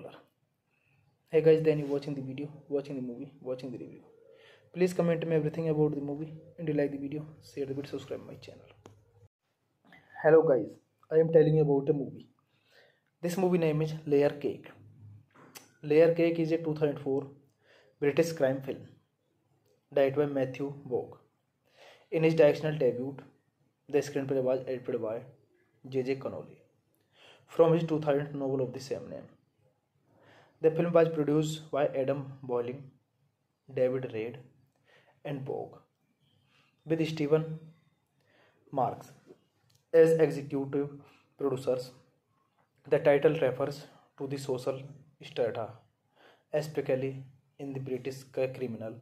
Hey guys, then you watching the video, watching the movie, watching the review. Please comment me everything about the movie, and you like the video, share the video, subscribe my channel. Hello guys, I am telling you about a movie. This movie name is Layer Cake. Layer Cake is a 2004 British crime film directed by Matthew Vaughn. In his directorial debut, the screenplay was edited by J.J. Connolly from his 2000 novel of the same name. The film was produced by Adam Boiling, David Reid, and Vaughn, with Stephen Marks as executive producers. The title refers to the social strata, especially in the British criminal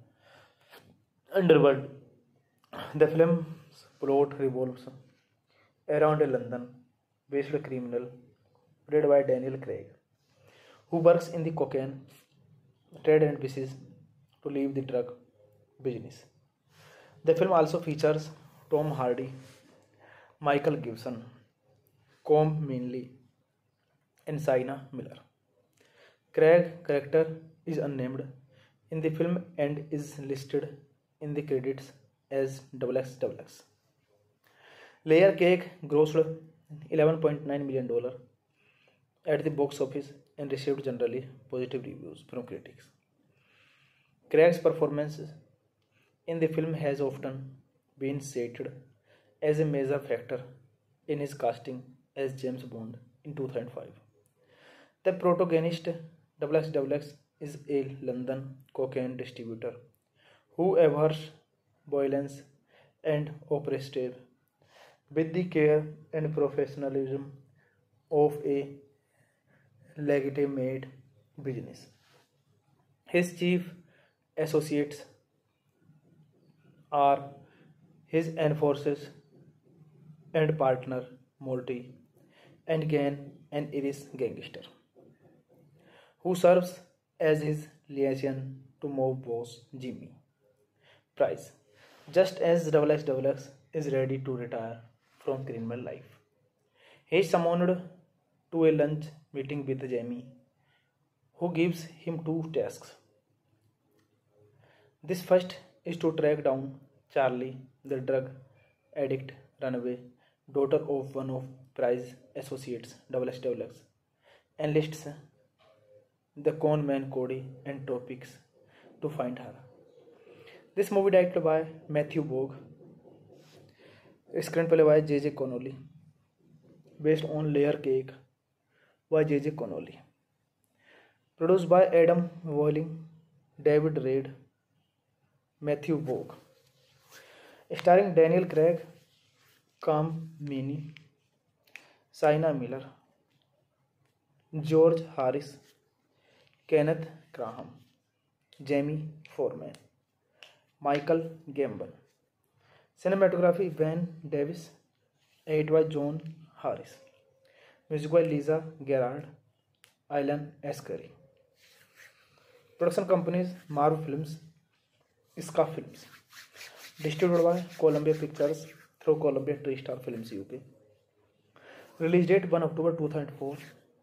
underworld. The film's plot revolves around a London-based criminal played by Daniel Craig, who works in the cocaine trade and wishes to leave the drug business. The film also features Tom Hardy, Michael Gibson, Com Mainley, and Sienna Miller. Craig's character is unnamed in the film and is listed in the credits as XXX. Layer Cake grossed $11.9 million at the box office and received generally positive reviews from critics. Craig's performance in the film has often been cited as a major factor in his casting as James Bond in 2005. The protagonist XXX is a London cocaine distributor who abhors violence and oppression with the care and professionalism of a legitimate business. His chief associates are his enforcers and partner Morty, and Gan, an Irish gangster, who serves as his liaison to mob boss Jimmy Price, just as XXX is ready to retire from criminal life. He is summoned to a lunch meeting with Jamie, who gives him two tasks. This first is to track down Charlie, the drug addict runaway daughter of one of Price's associates, XXX, enlists the con man Cody and Topics to find her. This movie directed by Matthew Vaughn, screenplay by J.J. Connolly, based on Layer Cake by J.J. Connolly, produced by Adam Boiling, David Reid, Matthew Vaughn, starring Daniel Craig, Cam Meaney, Sienna Miller, George Harris, Kenneth Graham, Jamie Foreman, Michael Gambon. Cinematography Van Davis, edited by John Harris. Music by Lisa Gerrard, Alan Ascari. Production companies Marvel Films, Ska Films. Distributed by Columbia Pictures through Columbia TriStar Films UK. Release date 1 October 2004.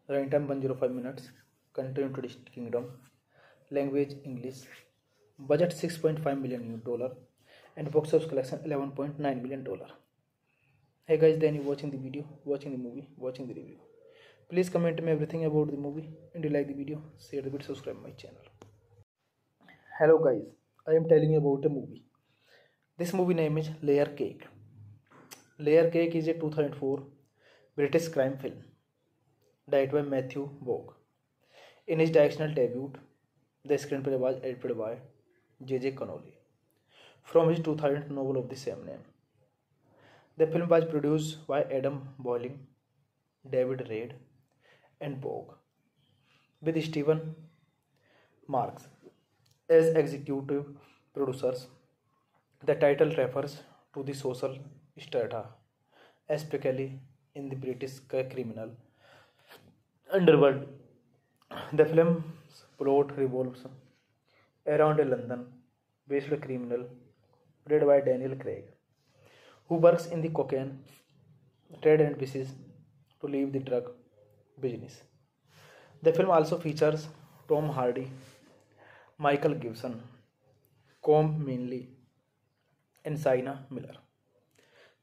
Running time 105 minutes. Country United Kingdom. Language English. Budget $6.5 million and box office collection $11.9 million. Hey guys, then you watching the video, watching the movie, watching the review. Please comment me everything about the movie, and you like the video, share the video, subscribe my channel. Hello guys, I am telling you about a movie. This movie name is Layer Cake. Layer Cake is a 2004 British crime film directed by Matthew Vaughn. In his directorial debut, the screenplay was edited by J.J. Connolly from his 2000 novel of the same name. The film was produced by Adam Boiling, David Reid, and Vaughn, with Stephen Marks as executive producers. The title refers to the social strata, especially in the British criminal underworld. The film's plot revolves around a London-based criminal played by Daniel Craig, who works in the cocaine trade and wishes to leave the drug business. The film also features Tom Hardy, Michael Gibson, Com Mainley, and Sienna Miller.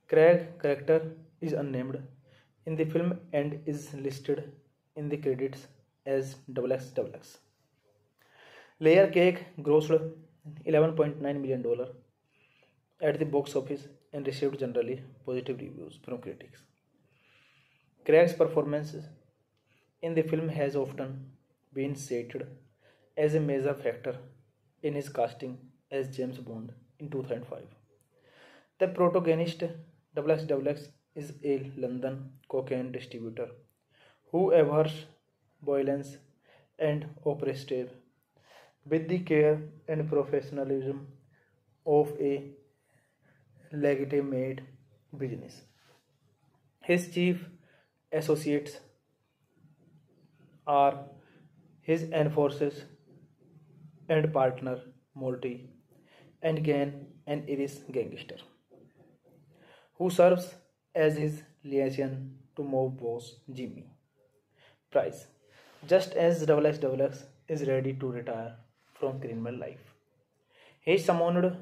Craig's character is unnamed in the film and is listed in the credits as XXX. Layer Cake grossed $11.9 million at the box office and received generally positive reviews from critics. Craig's performance in the film has often been cited as a major factor in his casting as James Bond in 2005. The protagonist XXX is a London cocaine distributor who abhors violence and oppressive with the care and professionalism of a legitimate business. His chief associates are his enforcers and partner Morty and Gan, an Irish gangster, who serves as his liaison to mob boss Jimmy Price, just as XXX is ready to retire from criminal life. He is summoned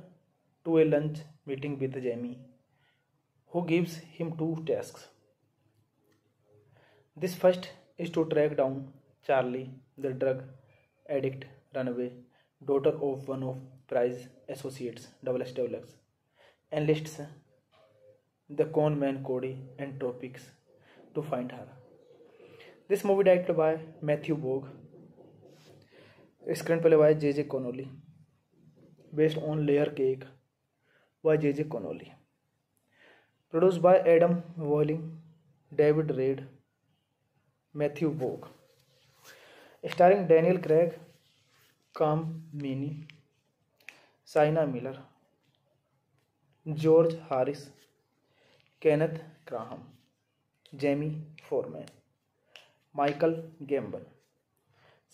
to a lunch meeting with Jamie, who gives him two tasks. This first is to track down Charlie, the drug addict runaway daughter of one of Price's associates, XXX, enlists the con man Cody and Tropics to find her. This movie directed by Matthew Vaughn, screenplay by J.J. Connolly, based on Layer Cake by J.J. Connolly, produced by Adam Walling, David Reed, Matthew Vaughn, starring Daniel Craig, Cam Meaney, Sienna Miller, George Harris, Kenneth Graham, Jamie Foreman, Michael Gambon.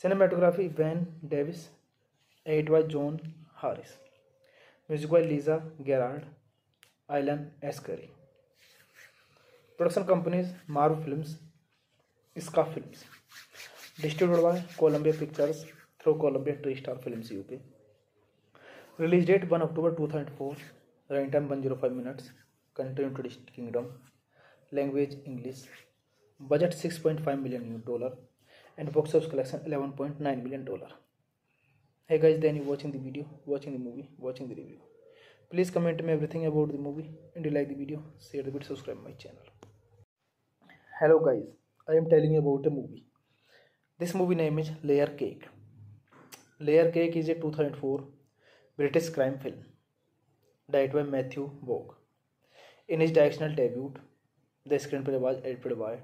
Cinematography Van Davis, edited by John Harris. Music by Lisa Gerard, Alan Ascari. Production companies Marvel Films, Ska Films. Distributed by Columbia Pictures through Columbia TriStar Films UK. Release date 1 October 2004. Running time 105 minutes. Country United Kingdom. Language English. Budget $6.5 million and box office collection $11.9 million. Hey guys, then you watching the video, watching the movie, watching the review. Please comment me everything about the movie, and you like the video, share the video, subscribe my channel. Hello guys, I am telling you about a movie. This movie name is Layer Cake. Layer Cake is a 2004 British crime film directed by Matthew Vaughn. In his directorial debut, the screenplay was edited by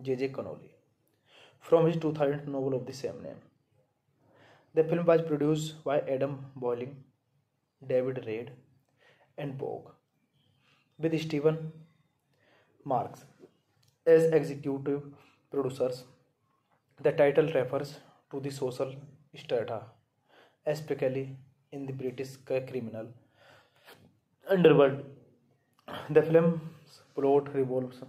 J.J. Connolly from his 2000 novel of the same name. The film was produced by Adam Boiling, David Reed, and Vaughn, with Stephen Marks as executive producers. The title refers to the social strata, especially in the British criminal underworld. The film's plot revolves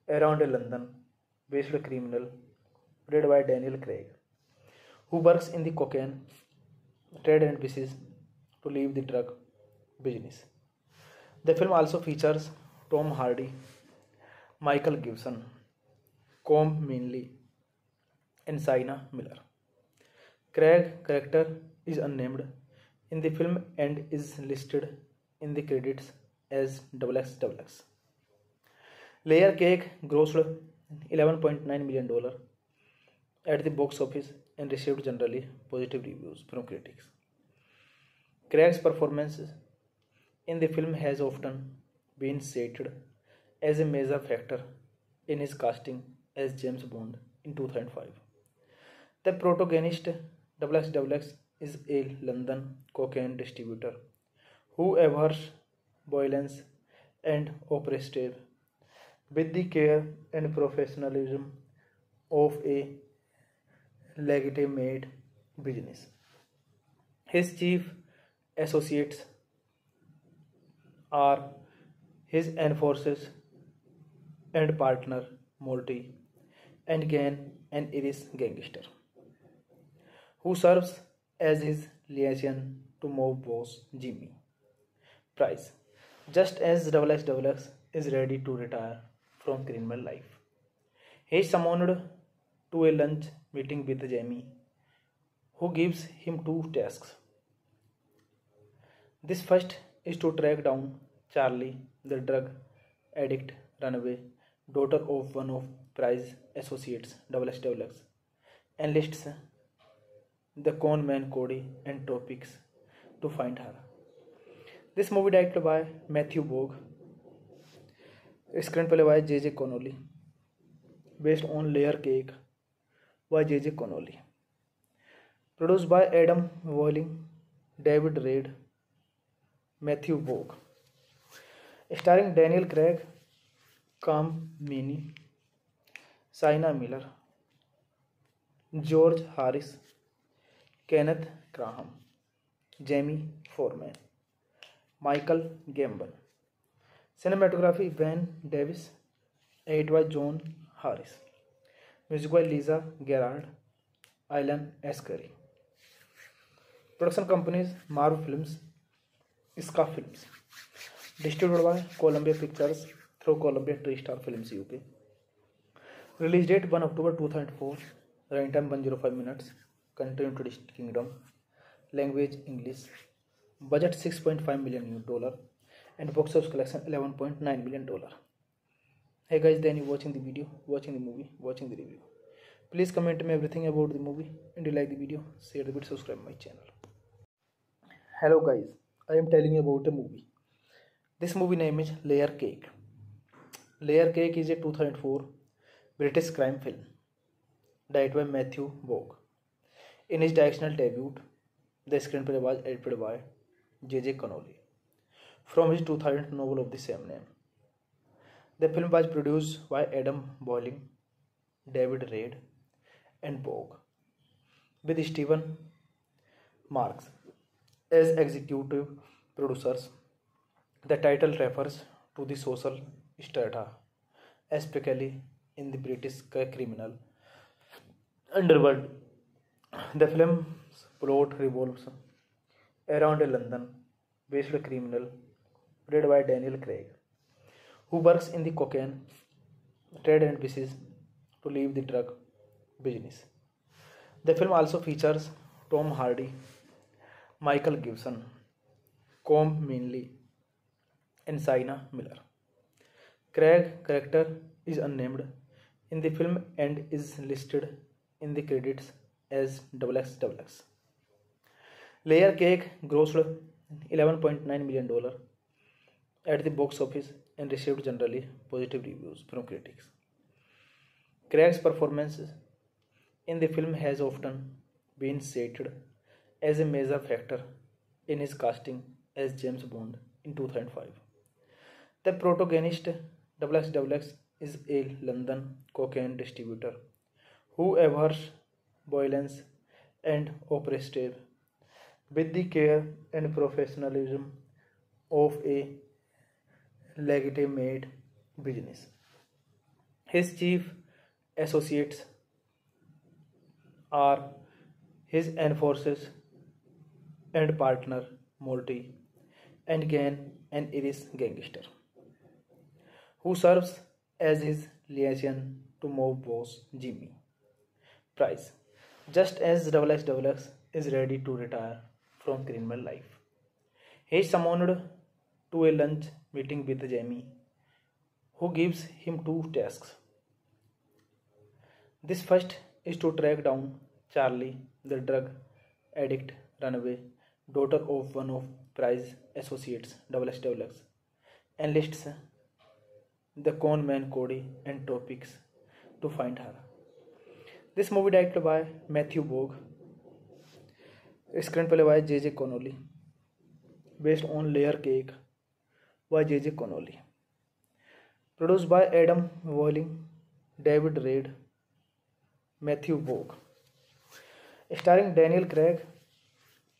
around a London-based criminal played by Daniel Craig, who works in the cocaine trade and wishes to leave the drug business. The film also features Tom Hardy, Michael Gibson, Colm Meaney, and Sienna Miller. Craig's character is unnamed in the film and is listed in the credits as XXX. Layer Cake grossed $11.9 million at the box office and received generally positive reviews from critics. Craig's performance in the film has often been cited as a major factor in his casting as James Bond in 2005. The protagonist XXX is a London cocaine distributor who abhors violence and oppression with the care and professionalism of a legitimate business. His chief associates are his enforcers and partner Morty and Gan, an Irish gangster, who serves as his liaison to mob boss Jimmy Price, just as XXX is ready to retire from criminal life. He is summoned to a lunch meeting with Jamie, who gives him two tasks. This first is to track down Charlie, the drug addict runaway daughter of one of Price's associates, XXX, enlists the con man Cody and Tropics to find her. This movie directed by Matthew Vaughn, screenplay by J.J. Connolly, based on Layer Cake by J.J. Connolly, produced by Adam Walling, David Reed, Matthew Vaughn, starring Daniel Craig, Cam Meaney, Sienna Miller, George Harris, Kenneth Graham, Jamie Foreman, Michael Gambon. Cinematography Van Davis, edited by John Harris. Music by Lisa Gerard, Alan Ascari. Production companies Marvel Films, Ska Films. Distributed by Columbia Pictures through Columbia TriStar Films UK. Release date 1 October 2004. Running time 105 minutes. Country United Kingdom. Language English. Budget $6.5 million and box office collection $11.9 million. Hey guys, then you watching the video, watching the movie, watching the review. Please comment me everything about the movie, and you like the video, share the video, subscribe my channel. Hello guys, I am telling you about a movie. This movie name is Layer Cake. Layer Cake is a 2004 British crime film directed by Matthew Vaughn. In his directional debut, the screenplay was edited by J.J. Connolly from his 2000 novel of the same name. The film was produced by Adam Boiling, David Reed, and Vaughn, with Stephen Marks as executive producers. The title refers to the social strata, especially in the British criminal underworld. The film's plot revolves around a London-based criminal played by Daniel Craig, who works in the cocaine trade and wishes to leave the drug business. The film also features Tom Hardy, Michael Gibson, Colm Meaney, and Sienna Miller. Craig's character is unnamed in the film and is listed in the credits as XXX. Layer Cake grossed $11.9 million at the box office and received generally positive reviews from critics. Craig's performance in the film has often been cited as a major factor in his casting as James Bond in 2005. The protagonist XXX is a London cocaine distributor who abhors violence and oppression with the care and professionalism of a legitimate business. His chief associates are his enforcers and partner Morty, and Gan, an Irish gangster, who serves as his liaison to mob boss Jimmy Price, just as XXX is ready to retire from criminal life. He is summoned to a lunch meeting with Jamie, who gives him two tasks. This first is to track down Charlie, the drug addict runaway daughter of one of Price's associates, XXX, enlists the con man Cody and Tropics to find her. This movie directed by Matthew Vaughn, screenplay by J.J. Connolly, based on Layer Cake by J.J. Connolly, produced by Adam Walling, David Reed, Matthew Vaughn, starring Daniel Craig,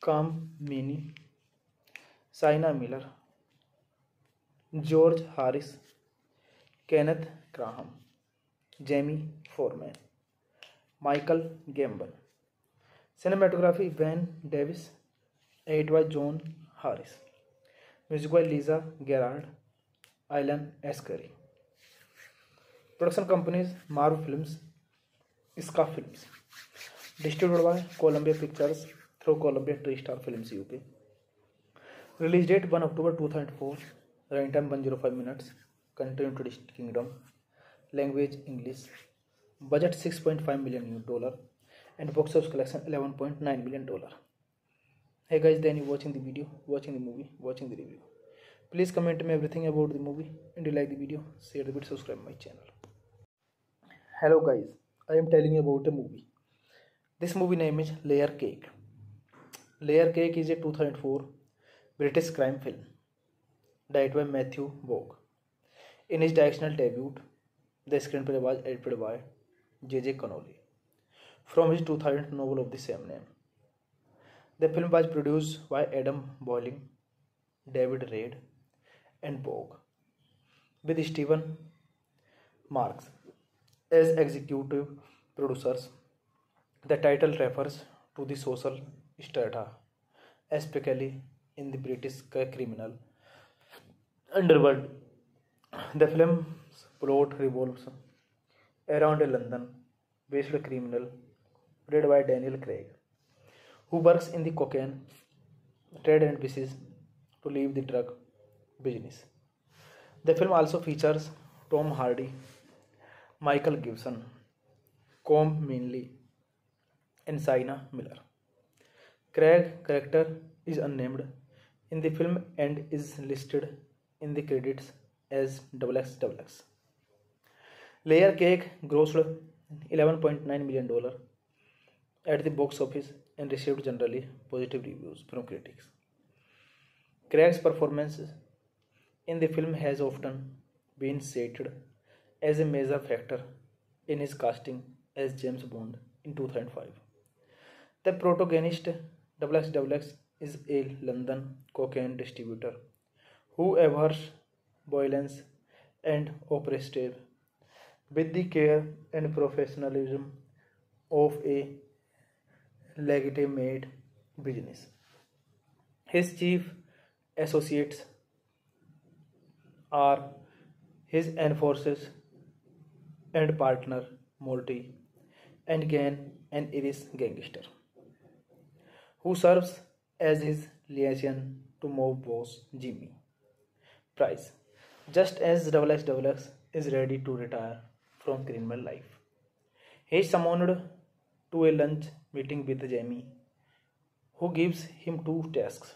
Cam Meaney, Sienna Miller, George Harris, Kenneth Graham, Jamie Foreman, Michael Gambon. Cinematography Van Davis, edited by John Harris. Music by Lisa Gerard, Alan Ascari. Production companies Marvel Films, Ska Films. Distributed by Columbia Pictures through Columbia TriStar Films UK. Release date 1 October 2004. Running time 105 minutes. Country United Kingdom. Language English. Budget $6.5 million and box office collection $11.9 million. Hey guys, then you watching the video, watching the movie, watching the review. Please comment me everything about the movie, and you like the video, share the video, subscribe my channel. Hello guys, I am telling you about a movie. This movie name is Layer Cake. Layer Cake is a 2004 British crime film directed by Matthew Vaughn. In his directional debut, the screenplay was edited by J.J. Connolly from his 2000 novel of the same name. The film was produced by Adam Boiling, David Reid, and Vogue, with Stephen Marks as executive producers. The title refers to the social strata, especially in the British criminal underworld. The film's plot revolves around a London-based criminal played by Daniel Craig, who works in the cocaine trade and wishes to leave the drug business. The film also features Tom Hardy, Michael Gibson, Colm Meaney, and Sienna Miller. Craig's character is unnamed in the film and is listed in the credits as XXX. Layer Cake grossed $11.9 million at the box office and received generally positive reviews from critics. Craig's performance in the film has often been cited as a major factor in his casting as James Bond in 2005. The protagonist XXX is a London cocaine distributor who abhors violence and oppression with the care and professionalism of a legitimate business. His chief associates are his enforcers and partner Morty, and Gan, an Irish gangster, who serves as his liaison to mob boss Jimmy Price, just as XXX is ready to retire from criminal life. He is summoned to a lunch meeting with Jamie, who gives him two tasks.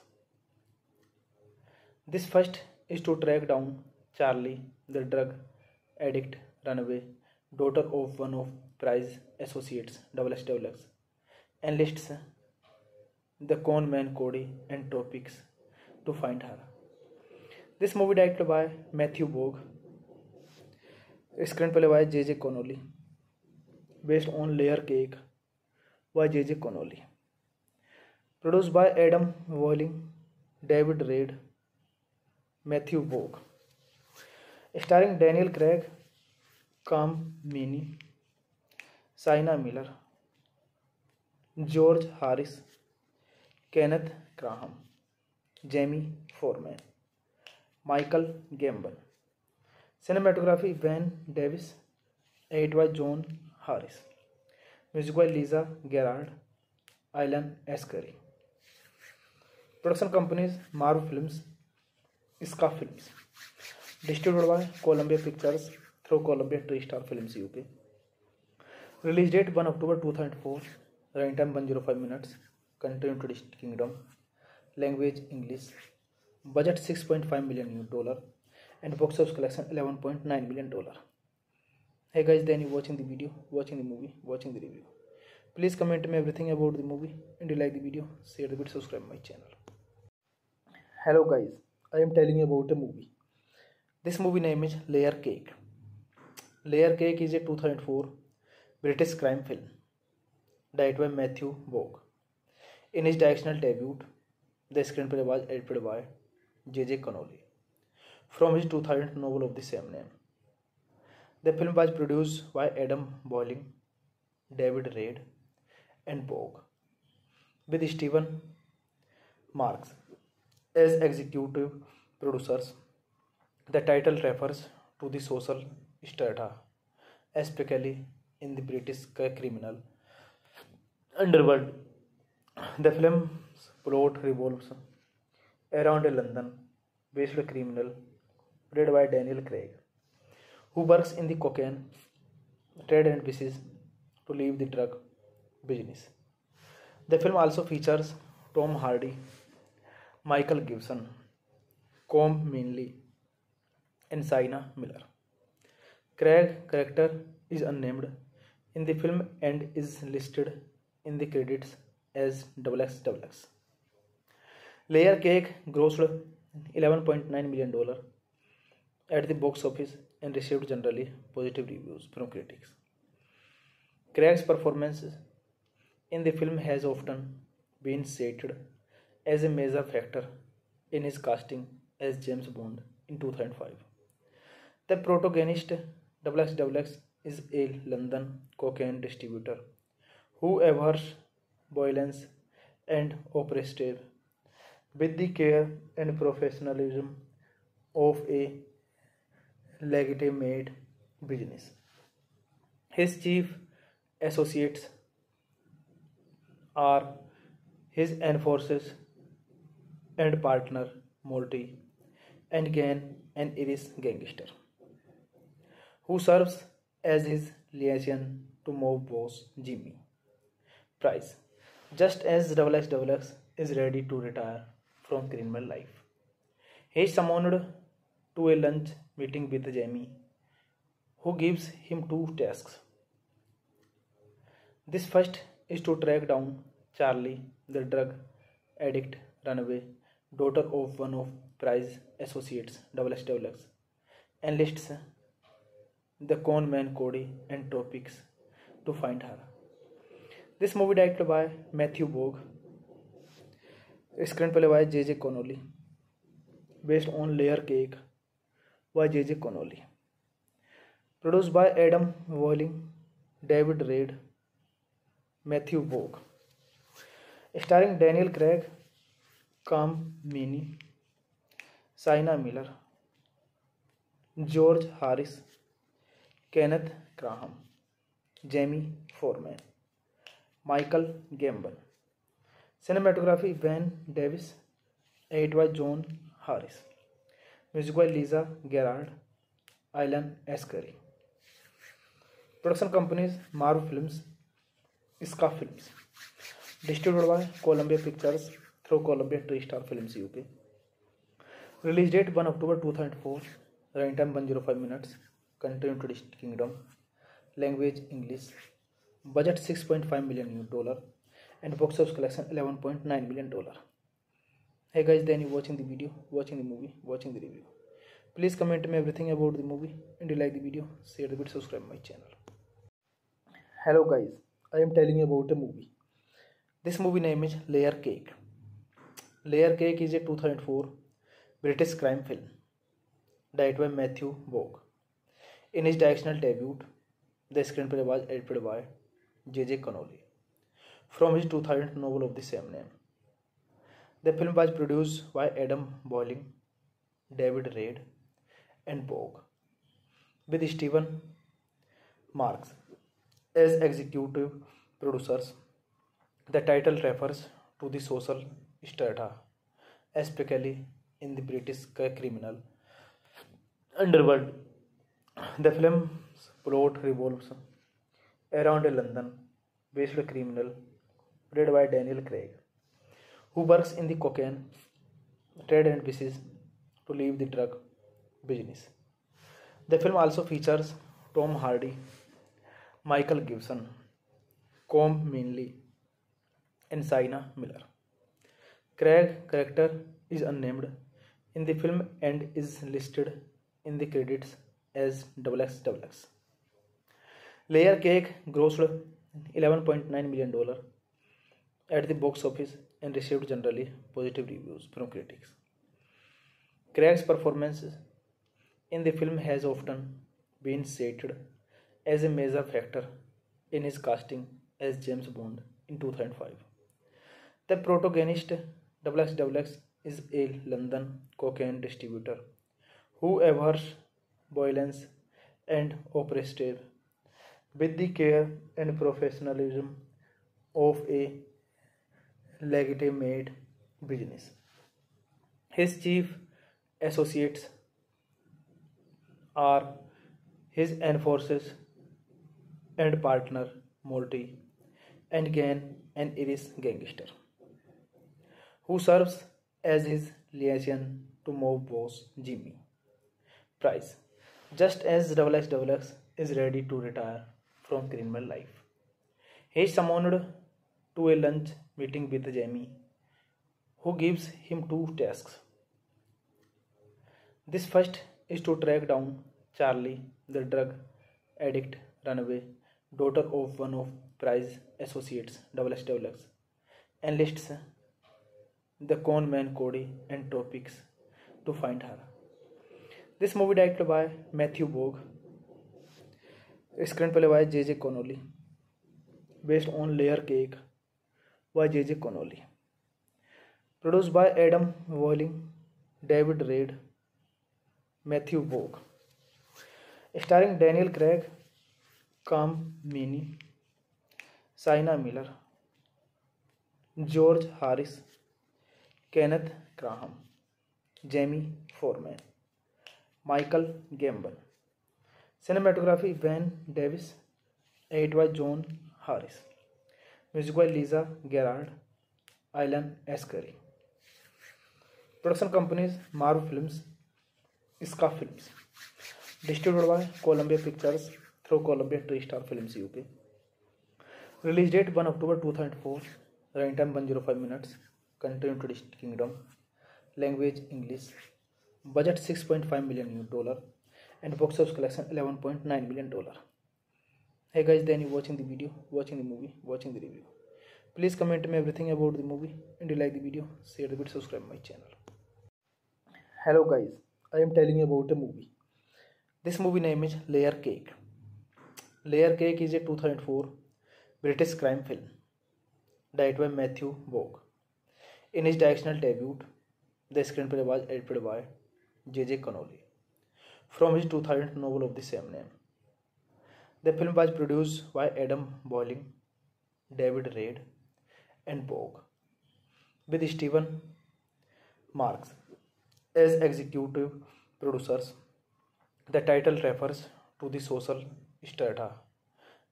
This first is to track down Charlie, the drug addict runaway daughter of one of Price's associates, XXX, enlists the con man Cody and Topics to find her. This movie directed by Matthew Vaughn, screenplay by J.J. Connolly, based on Layer Cake by J.J. Connolly, produced by Adam Boiling, David Reid, Matthew Vaughn, starring Daniel Craig, Colm Meaney, Sienna Miller, George Harris, Kenneth Graham, Jamie Foreman, Michael Gambon. Cinematography Van Davis, edited by John Harris. Music by Lisa Gerrard, Alan Ascari. Production companies Marvel Films, Ska Films. Distributed by Columbia Pictures through Columbia TriStar Films UK. Release date 1 October 2004. Running time 105 minutes. Country United Kingdom. Language English. Budget $6.5 million and box office collection $11.9 million. Hey guys, then you watching the video, watching the movie, watching the review. Please comment me everything about the movie, and you like the video, share the video, subscribe my channel. Hello guys, I am telling you about a movie. This movie name is Layer Cake. Layer Cake is a 2004 British crime film directed by Matthew Vaughn. In his directional debut, the screenplay was edited by J.J. Connolly from his 2000 novel of the same name. The film was produced by Adam Boiling, David Reid, and Vogue, with Stephen Marks as executive producers. The title refers to the social strata, especially in the British criminal underworld. The film's plot revolves around a London-based criminal played by Daniel Craig, who works in the cocaine trade and wishes to leave the drug business. The film also features Tom Hardy, Michael Gibson, Com Mainley, and Sienna Miller. Craig's character is unnamed in the film and is listed in the credits as XXX. Layer Cake grossed $11.9 million at the box office and received generally positive reviews from critics. Craig's performance in the film has often been cited as a major factor in his casting as James Bond in 2005. The protagonist XXX is a London cocaine distributor who abhors violence and oppression with the care and professionalism of a legitimate business. His chief associates are his enforcers and partner Morty, and Gan, an Irish gangster, who serves as his liaison to mob boss Jimmy Price, just as XXX is ready to retire from criminal life. He is summoned to a lunch meeting with Jamie, who gives him two tasks. This first is to track down Charlie, the drug addict runaway daughter of one of Price's associates, XXX, enlists the con man Cody and Topix to find her. This movie directed by Matthew Vaughn, screenplay by J.J. Connolly, based on Layer Cake by J.J. Connolly, produced by Adam Walling, David Reed, Matthew Vaughn, starring Daniel Craig, Cam Meaney, Sienna Miller, George Harris, Kenneth Graham, Jamie Foreman, Michael Gambon. Cinematography Van Davis, edited by John Harris. Music by Lisa Gerard, Alan Ascari. Production companies Marvel Films, Ska Films. Distributed by Columbia Pictures through Columbia TriStar Films UK. Release date 1 October 2004. Running time 105 minutes. Country United Kingdom. Language English. Budget $6.5 million and box office collection $11.9 million. Hey guys, then you watching the video, watching the movie, watching the review. Please comment me everything about the movie, and you like the video, share the video, subscribe my channel. Hello guys, I am telling you about a movie. This movie name is Layer Cake. Layer Cake is a 2004 British crime film directed by Matthew Vaughn. In his directorial debut, the screenplay was edited by J.J. Connolly from his 2000 novel of the same name. The film was produced by Adam Boiling, David Reed, and Vaughn, with Stephen Marks as executive producers. The title refers to the social strata, especially in the British criminal underworld. The film's plot revolves around a London-based criminal played by Daniel Craig, who works in the cocaine trade and wishes to leave the drug business. The film also features Tom Hardy, Michael Gibson, Com Mainley, and Sienna Miller. Craig's character is unnamed in the film and is listed in the credits as XXX. Layer Cake grossed $11.9 million at the box office and received generally positive reviews from critics. Craig's performance in the film has often been cited as a major factor in his casting as James Bond in 2005. The protagonist XXX is a London cocaine distributor who abhors violence and oppression with the care and professionalism of a legitimate business. His chief associates are his enforcers and partner Morty and Gan, an Irish gangster, who serves as his liaison to mob boss Jimmy Price, just as XXX is ready to retire from criminal life. He is summoned to a lunch meeting with Jamie, who gives him two tasks. This first is to track down Charlie, the drug addict runaway daughter of one of Price's associates, XXX, enlists the con man Cody and Topics to find her. This movie directed by Matthew Vaughn, screenplay by J.J. Connolly, based on Layer Cake by J.J. Connolly, produced by Adam Walling, David Reed, Matthew Vaughn, starring Daniel Craig, Cam Meaney, Sienna Miller, George Harris, Kenneth Graham, Jamie Foreman, Michael Gambon. Cinematography Van Davis, edited by John Harris. Music by Lisa Gerard, Alan Ascari. Production companies Marvel Films, Ska Films. Distributed by Columbia Pictures through Columbia TriStar Films UK. Release date 1 October 2004. Running time 105 minutes. Country United Kingdom. Language English. Budget $6.5 million and box office collection $11.9 million. Hey guys, then you watching the video, watching the movie, watching the review. Please comment me everything about the movie, and you like the video, share the video, subscribe my channel. Hello guys, I am telling you about a movie. This movie name is Layer Cake. Layer Cake is a 2004 British crime film directed by Matthew Vaughn. In his directorial debut, the screenplay was edited by J.J. Connolly from his 2000 novel of the same name. The film was produced by Adam Boiling, David Reed, and Vaughn, with Stephen Marks as executive producers. The title refers to the social strata,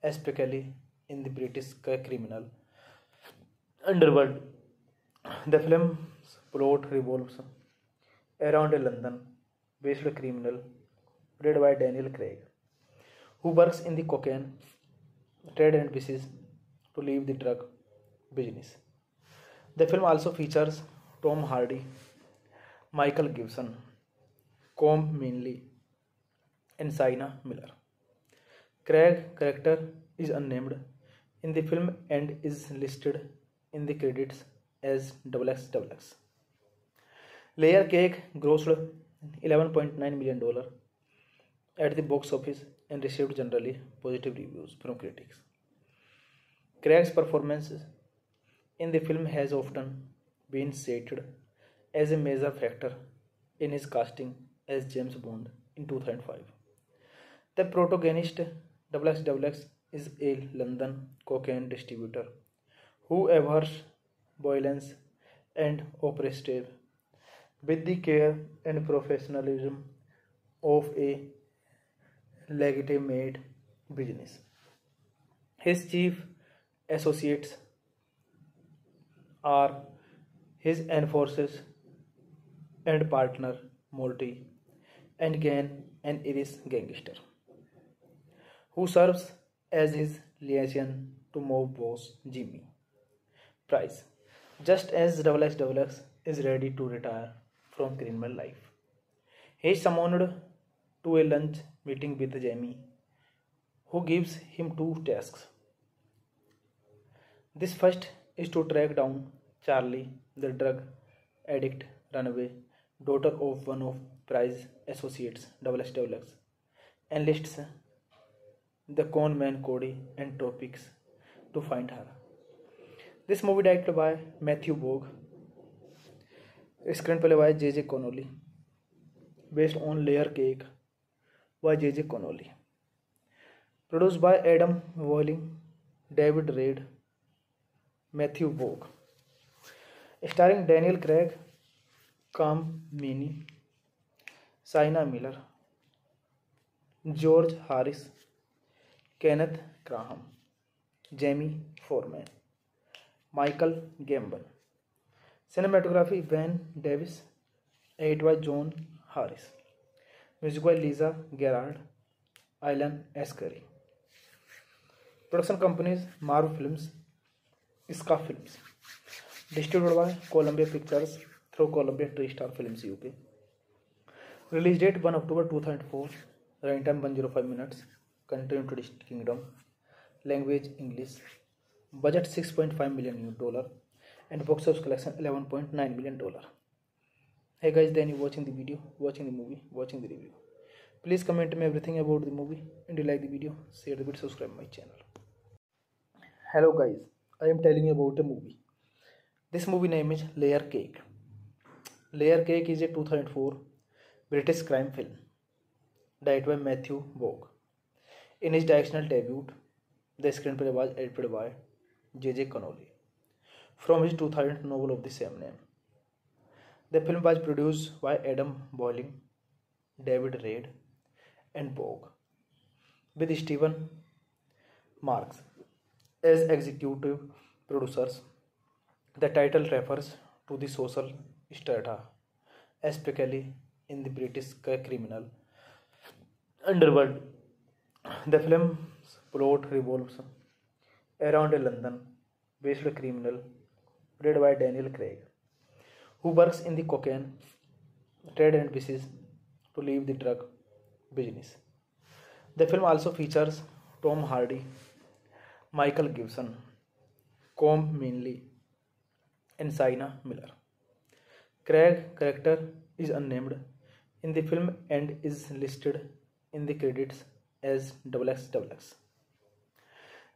especially in the British criminal underworld. The film's plot revolves around a London-based criminal played by Daniel Craig, who works in the cocaine trade and wishes to leave the drug business. The film also features Tom Hardy, Michael Gibson, Colm Meaney, and Sienna Miller. Craig's character is unnamed in the film and is listed in the credits as XXX. Layer Cake grossed $11.9 million at the box office and received generally positive reviews from critics. Craig's performance in the film has often been cited as a major factor in his casting as James Bond in 2005. The protagonist XXX is a London cocaine distributor who abhors violence and oppression with the care and professionalism of a legitimate business. His chief associates are his enforcers and partner Morty and Gan, an Irish gangster, who serves as his liaison to mob boss Jimmy Price, just as XXX is ready to retire from criminal life. He is summoned to a lunch meeting with Jamie, who gives him two tasks. This first is to track down Charlie, the drug addict runaway daughter of one of Price's associates, XXX, enlists the con man Cody and Topics to find her. This movie directed by Matthew Vaughn, screenplay by J.J. Connolly, based on Layer Cake by J.J. Connolly, Produced by Adam Walling, David Reid, Matthew Vaughn. Starring Daniel Craig, Cam Meaney, Sienna Miller, George Harris, Kenneth Graham, Jamie Foreman, Michael Gambon. Cinematography Van Davis. Edit by John Harris. Music by Lisa Gerard, Alan Ascari. Production companies Marvel Films, Ska Films. Distributed by Columbia Pictures through Columbia TriStar Films UK. Release date 1 October 2004. Running time 105 minutes. Country United Kingdom. Language English. Budget $6.5 million and box office collection $11.9 million. Hey guys, then you watching the video, watching the movie, watching the review. Please comment me everything about the movie, and you like the video, share the video, subscribe my channel. Hello guys, I am telling you about a movie. This movie name is Layer Cake. Layer Cake is a 2004 British crime film directed by Matthew Vaughn. In his directorial debut, the screenplay was edited by J.J. Connolly from his 2000 novel of the same name. The film was produced by Adam Boiling, David Reid, and Vaughn, with Stephen Marks as executive producers. The title refers to the social strata, especially in the British criminal underworld. The film's plot revolves around a London-based criminal played by Daniel Craig, who works in the cocaine trade and wishes to leave the drug business. The film also features Tom Hardy, Michael Gibson, Colm Meaney, and Sienna Miller. Craig's character is unnamed in the film and is listed in the credits as XXX.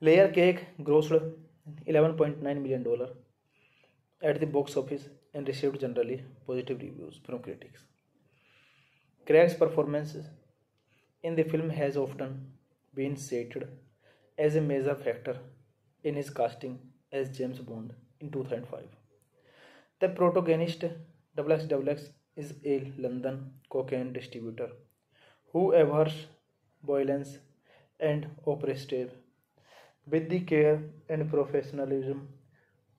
Layer Cake grossed $11.9 million at the box office and received generally positive reviews from critics. Craig's performance in the film has often been cited as a major factor in his casting as James Bond in 2005. The protagonist XXX is a London cocaine distributor who abhors violence and oppression with the care and professionalism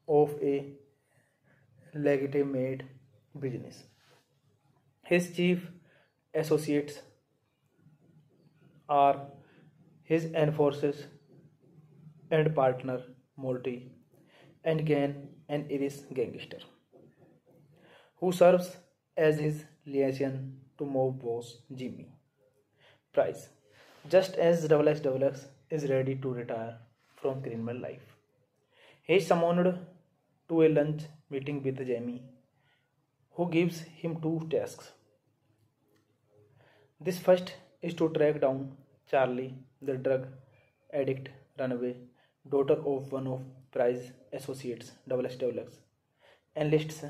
of a legitimate business. His chief associates are his enforcers and partner Morty, and Gan, an Irish gangster, who serves as his liaison to mob boss Jimmy Price, just as XXX is ready to retire from criminal life. He is summoned to a lunch meeting with Jamie, who gives him two tasks. This first is to track down Charlie, the drug addict runaway daughter of one of Price's associates, XXX, enlists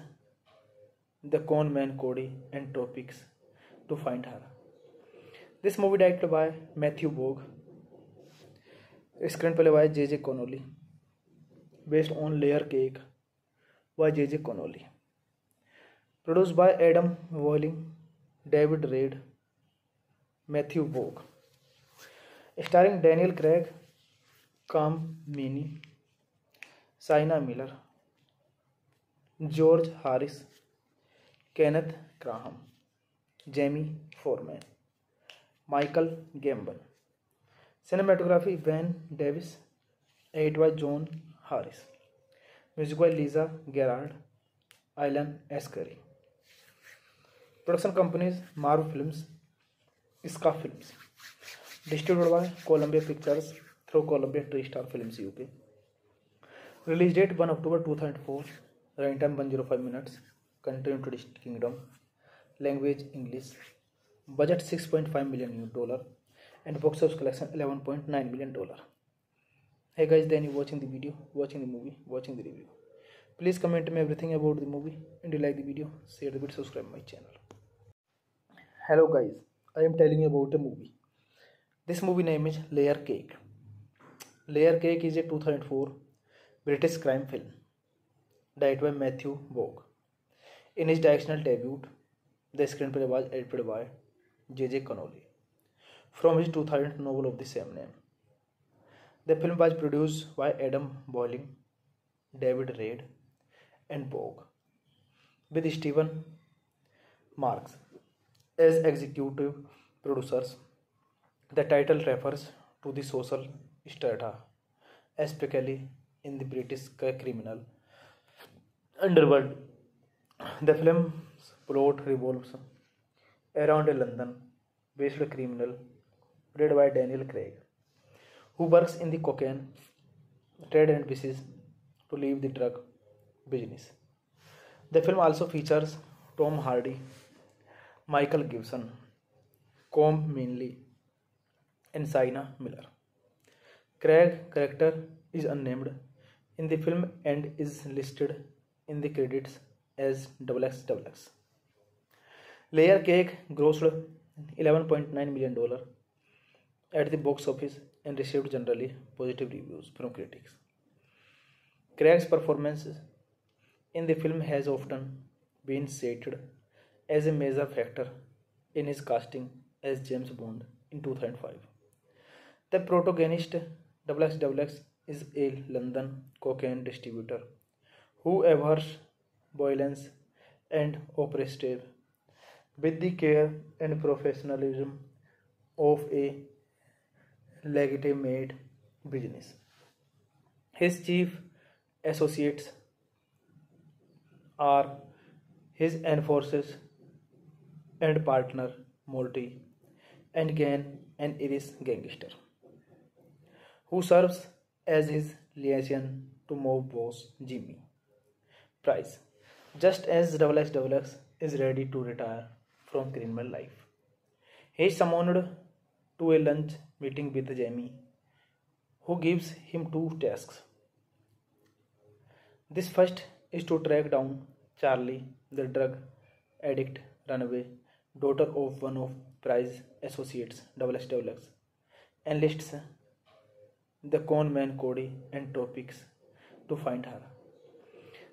the con man Cody and Tropics to find her. This movie directed by Matthew Vaughn, screenplay by J.J. Connolly, based on Layer Cake by J.J. Connolly. Produced by Adam Walling, David Reid, Matthew Vaughn. Starring Daniel Craig, Cam Meaney, Sienna Miller, George Harris, Kenneth Graham, Jamie Foreman, Michael Gambon. Cinematography Van Davis. Edit by John Harris. Music by Lisa Gerard, Alan Ascari. Production companies Marvel Films, Ska Films. Distributed by Columbia Pictures through Columbia TriStar Films UK. Release date 1 October 2004. Running time 105 minutes. Country United Kingdom. Language English. Budget $6.5 million and box office collection $11.9 million. Hey guys, then you watching the video, watching the movie, watching the review. Please comment me everything about the movie, and you like the video, share the video, subscribe my channel. Hello guys, I am telling you about a movie. This movie name is Layer Cake. Layer Cake is a 2004 British crime film directed by Matthew Vaughn. In his directorial debut, the screenplay was edited by J.J. Connolly from his 2000 novel of the same name. The film was produced by Adam Boiling, David Reid, and Vaughn, with Stephen Marks as executive producers. The title refers to the social strata, especially in the British criminal underworld. The film's plot revolves around a London-based criminal played by Daniel Craig, who works in the cocaine trade and wishes to leave the drug business. The film also features Tom Hardy, Michael Gibson, Com Meaney, and Sienna Miller. Craig's character is unnamed in the film and is listed in the credits as XXX. Layer Cake grossed $11.9 million at the box office and received generally positive reviews from critics. Craig's performance in the film has often been cited as a major factor in his casting as James Bond in 2005. The protagonist XXX is a London cocaine distributor who abhors violence and oppression with the care and professionalism of a legitimate business. His chief associates are his enforcers and partner Morty, and Gan, an Irish gangster, who serves as his liaison to mob boss Jimmy Price, just as XXX is ready to retire from criminal life. He is summoned to a lunch meeting with Jamie, who gives him two tasks. This first is to track down Charlie, the drug addict runaway daughter of one of Price's associates, XXX, enlists the con man Cody and Topics to find her.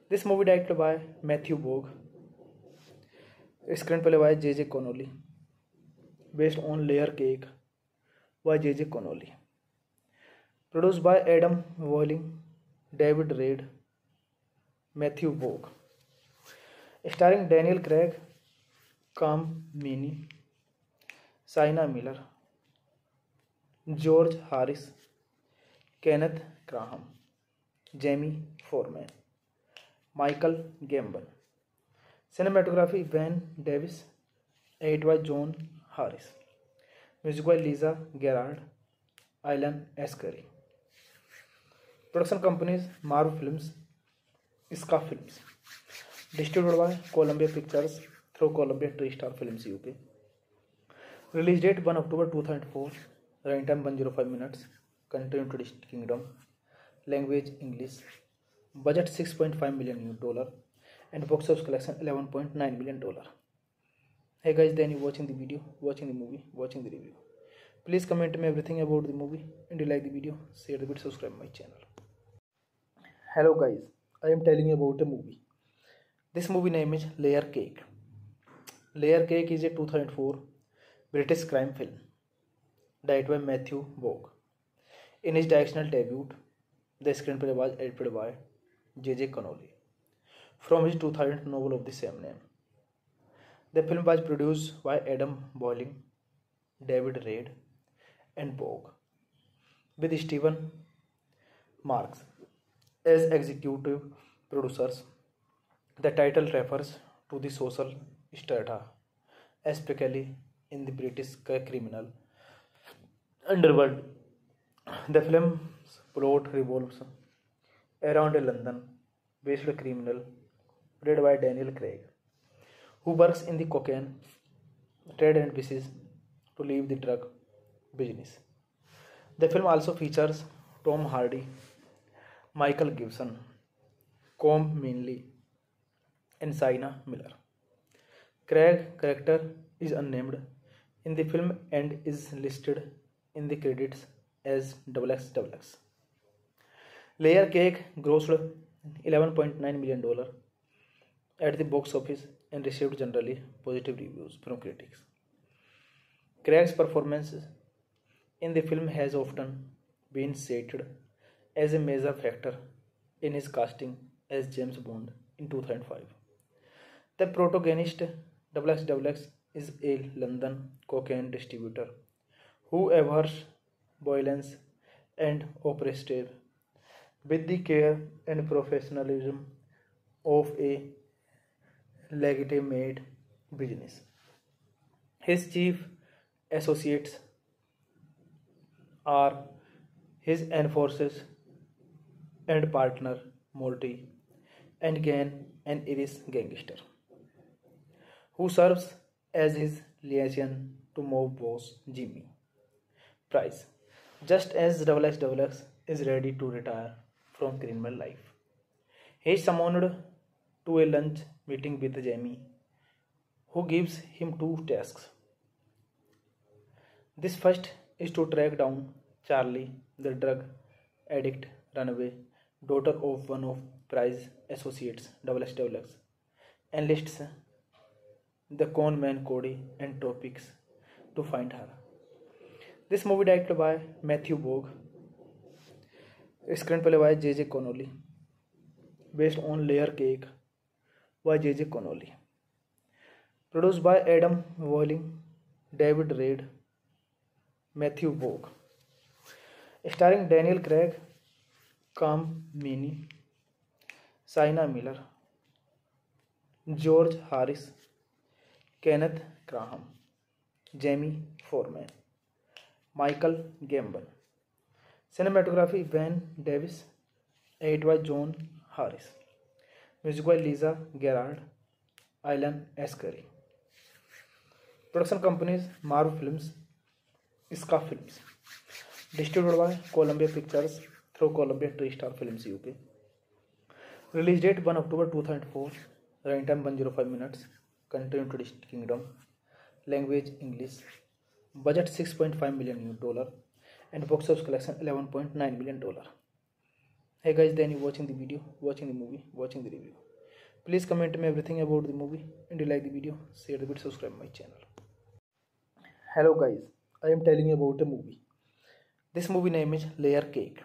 This movie directed by Matthew Vaughn, screenplay by J.J. Connolly, based on Layer Cake by J.J. Connolly, produced by Adam Boiling, David Reid, Matthew Vaughn, starring Daniel Craig, Com Meaney, Sienna Miller, George Harris, Kenneth Graham, Jamie Foreman, Michael Gambon. Cinematography Van Davis, edited by John Harris. Music by Lisa Gerrard, Alan Ascari. Production companies Marvel Films, Ska Films. Distributed by Columbia Pictures through Columbia TriStar Films UK. Release date 1 October 2004. Running time 105 minutes. Country United Kingdom. Language English. Budget $6.5 million and box office collection $11.9 million. Hey guys, then you watching the video, watching the movie, watching the review. Please comment me everything about the movie, and you like the video, share the video, subscribe my channel. Hello guys, I am telling you about a movie. This movie name is Layer Cake. Layer Cake is a 2004 British crime film directed by Matthew Vaughn. In his directorial debut, the screenplay was edited by J.J. Connolly from his 2000 novel of the same name. The film was produced by Adam Boiling, David Reid, and Vaughn, with Stephen Marks as executive producers. The title refers to the social strata, especially in the British criminal underworld. The film's plot revolves around a London-based criminal played by Daniel Craig, who works in the cocaine trade and wishes to leave the drug business. The film also features Tom Hardy, Michael Gibson, Com Meaney, and Sienna Miller. Craig's character is unnamed in the film and is listed in the credits as XXX. Layer Cake grossed $11.9 million at the box office and received generally positive reviews from critics. Craig's performance in the film has often been cited as a major factor in his casting as James Bond in 2005. The protagonist XXX is a London cocaine distributor who abhors violence and oppression with the care and professionalism of a legitimate business. His chief associates are his enforcers and partner Morty and Gan, an Irish gangster, who serves as his liaison to mob boss Jimmy Price, just as XXX is ready to retire from criminal life. He is summoned to a lunch meeting with Jamie, who gives him two tasks. This first is to track down Charlie, the drug addict runaway daughter of one of Price's associates, XXX, enlists the con man Cody and Topics to find her. This movie directed by Matthew Vaughn, screenplay by J.J. Connolly, based on Layer Cake by J.J. Connolly, produced by Adam Walling, David Reed, Matthew Vaughn, starring Daniel Craig, Cam Meaney, Sienna Miller, George Harris, Kenneth Graham, Jamie Foreman, Michael Gambon. Cinematography Van Davis, edited by John Harris. Music by Lisa Gerard, Alan Ascari. Production companies Marvel Films, Ska Films. Distributed by Columbia Pictures through Columbia TriStar Films UK. Release date 1 October 2004. Running time 105 minutes. Country United Kingdom. Language English. Budget $6.5 million and box office collection $11.9 million. Hey guys, then you watching the video, watching the movie, watching the review. Please comment me everything about the movie, and you like the video, share the video, subscribe my channel. Hello guys, I am telling you about a movie. This movie name is Layer Cake.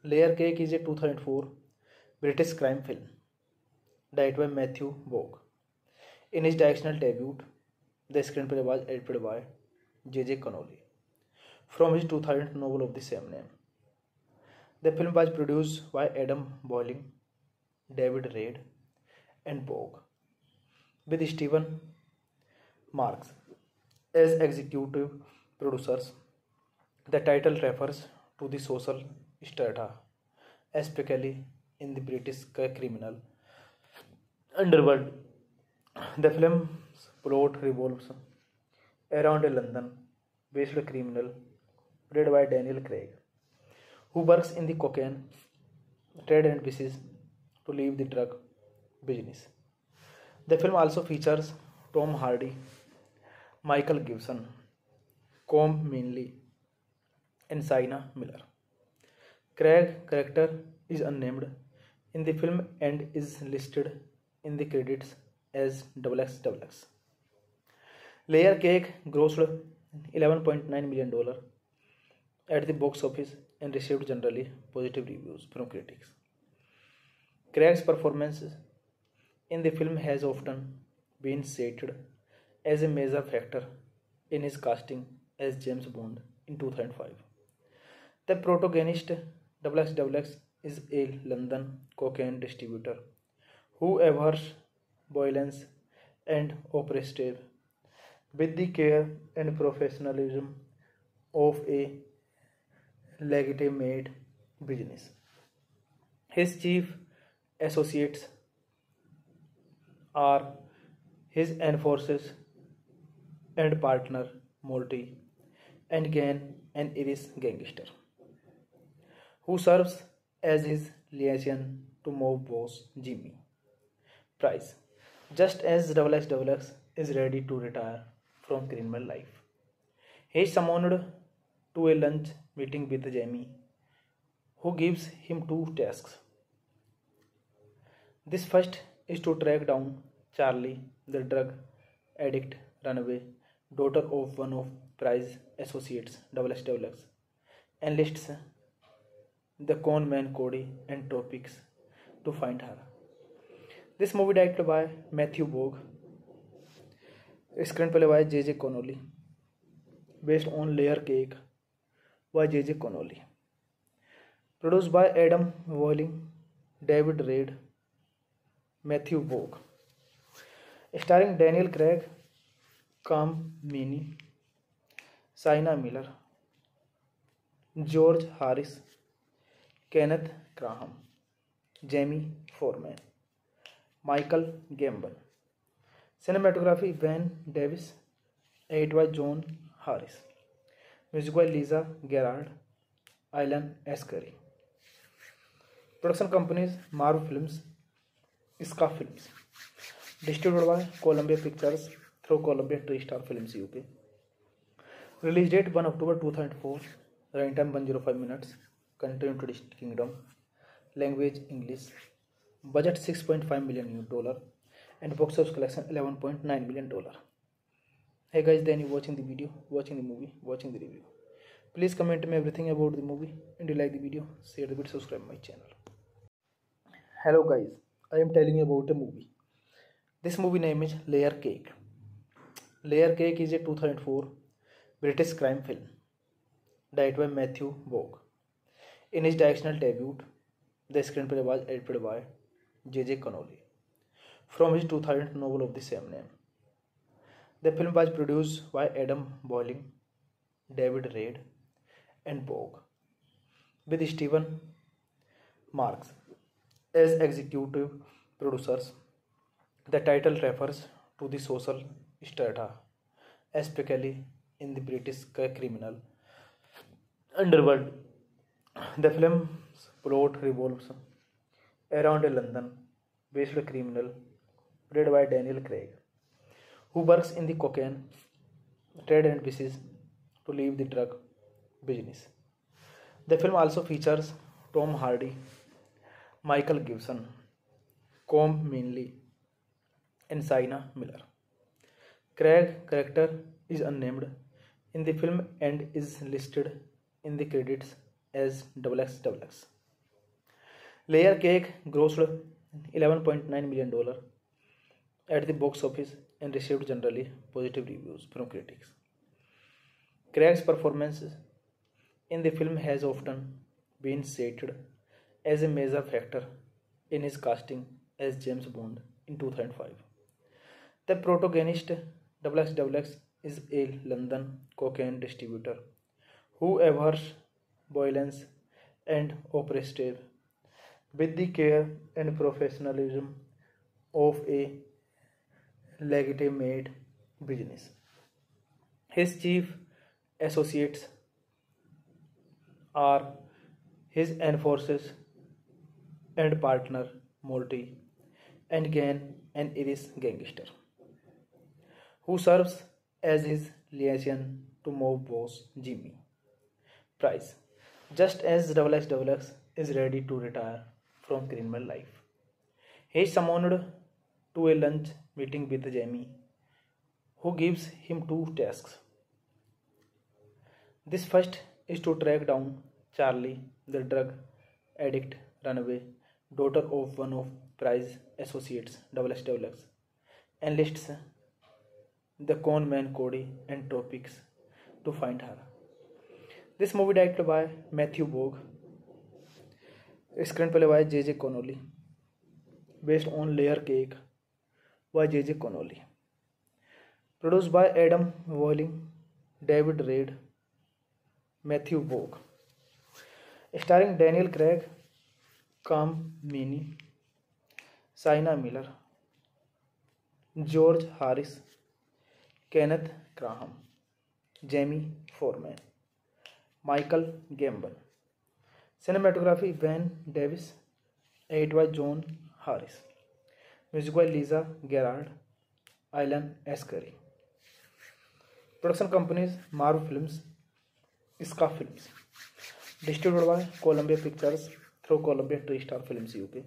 Layer Cake is a 2004 British crime film directed by Matthew Vaughn. In his directorial debut, the screenplay was edited by J.J. Connolly from his 2000 novel of the same name. The film was produced by Adam Boiling, David Reed, and Vaughn, with Stephen Marks as executive producers. The title refers to the social strata, especially in the British criminal underworld. The film's plot revolves around a London-based criminal played by Daniel Craig, who works in the cocaine trade and wishes to leave the drug business. The film also features Tom Hardy, Michael Gibson, Colm Meaney, and Sienna Miller. Craig's character is unnamed in the film and is listed in the credits as XXX. Layer Cake grossed $11.9 million at the box office and received generally positive reviews from critics. Craig's performance in the film has often been cited as a major factor in his casting as James Bond in 2005. The protagonist XXX is a London cocaine distributor who abhors violence and oppression with the care and professionalism of a legitimate business. His chief associates are his enforcers and partner Morty and Gan, an Irish gangster, who serves as his liaison to mob boss Jimmy Price, just as XXX is ready to retire from criminal life. He is summoned to a lunch meeting with Jamie, who gives him two tasks. This first is to track down Charlie, the drug addict runaway daughter of one of Price's associates, XXX, enlists the con man Cody and Topics to find her. This movie directed by Matthew Vaughn, screenplay by J.J. Connolly, based on Layer Cake by J.J. Connolly, produced by Adam Walling, David Reed, Matthew Vaughn, starring Daniel Craig, Cam Meaney, Sienna Miller, George Harris, Kenneth Graham, Jamie Foreman, Michael Gambon. Cinematography Van Davis, edited by John Harris. Music by Lisa Gerard, Alan Ascari. Production companies Marvel Films, Ska Films. Distributed by Columbia Pictures through Columbia TriStar Films UK. Release date 1 October 2004. Running time 105 minutes. Country United Kingdom. Language English. Budget $6.5 million and box office collection $11.9 million. Hey guys, then you watching the video, watching the movie, watching the review. Please comment me everything about the movie, and you like the video, share the video, subscribe my channel. Hello guys, I am telling you about a movie. This movie name is Layer Cake. Layer Cake is a 2004 British crime film directed by Matthew Vaughn. In his directional debut, the screenplay was edited by J.J. Connolly from his 2000 novel of the same name. The film was produced by Adam Boiling, David Reed, and Vaughn, with Stephen Marks as executive producers. The title refers to the social strata, especially in the British criminal underworld. The film's plot revolves around a London-based criminal played by Daniel Craig, who works in the cocaine trade and wishes to leave the drug business. The film also features Tom Hardy, Michael Gibson, Colm Meaney, and Sienna Miller. Craig's character is unnamed in the film and is listed in the credits as XXX. Layer Cake grossed $11.9 million at the box office and received generally positive reviews from critics. Craig's performance in the film has often been cited as a major factor in his casting as James Bond in 2005. The protagonist XXX is a London cocaine distributor who abhors violence and oppression with the care and professionalism of a legitimate business. His chief associates are his enforcers and partner Morty, and Gan, an Irish gangster, who serves as his liaison to mob boss Jimmy Price, just as XXX is ready to retire from criminal life. He is summoned to a lunch meeting with Jamie, who gives him two tasks. This first is to track down Charlie, the drug addict runaway daughter of one of Price's associates, XXX, enlists the con man Cody and Topics to find her. This movie directed by Matthew Vaughn, screenplay by J.J. Connolly, based on Layer Cake by J.J. Connolly, produced by Adam Walling, David Reed, Matthew Vaughn, starring Daniel Craig, Cam Meaney, Sienna Miller, George Harris, Kenneth Graham, Jamie Foreman, Michael Gambon. Cinematography Van Davis, edited by John Harris. Music by Lisa Gerard, Alan Ascari. Production companies Marvel Films, Ska Films. Distributed by Columbia Pictures through Columbia TriStar Films UK.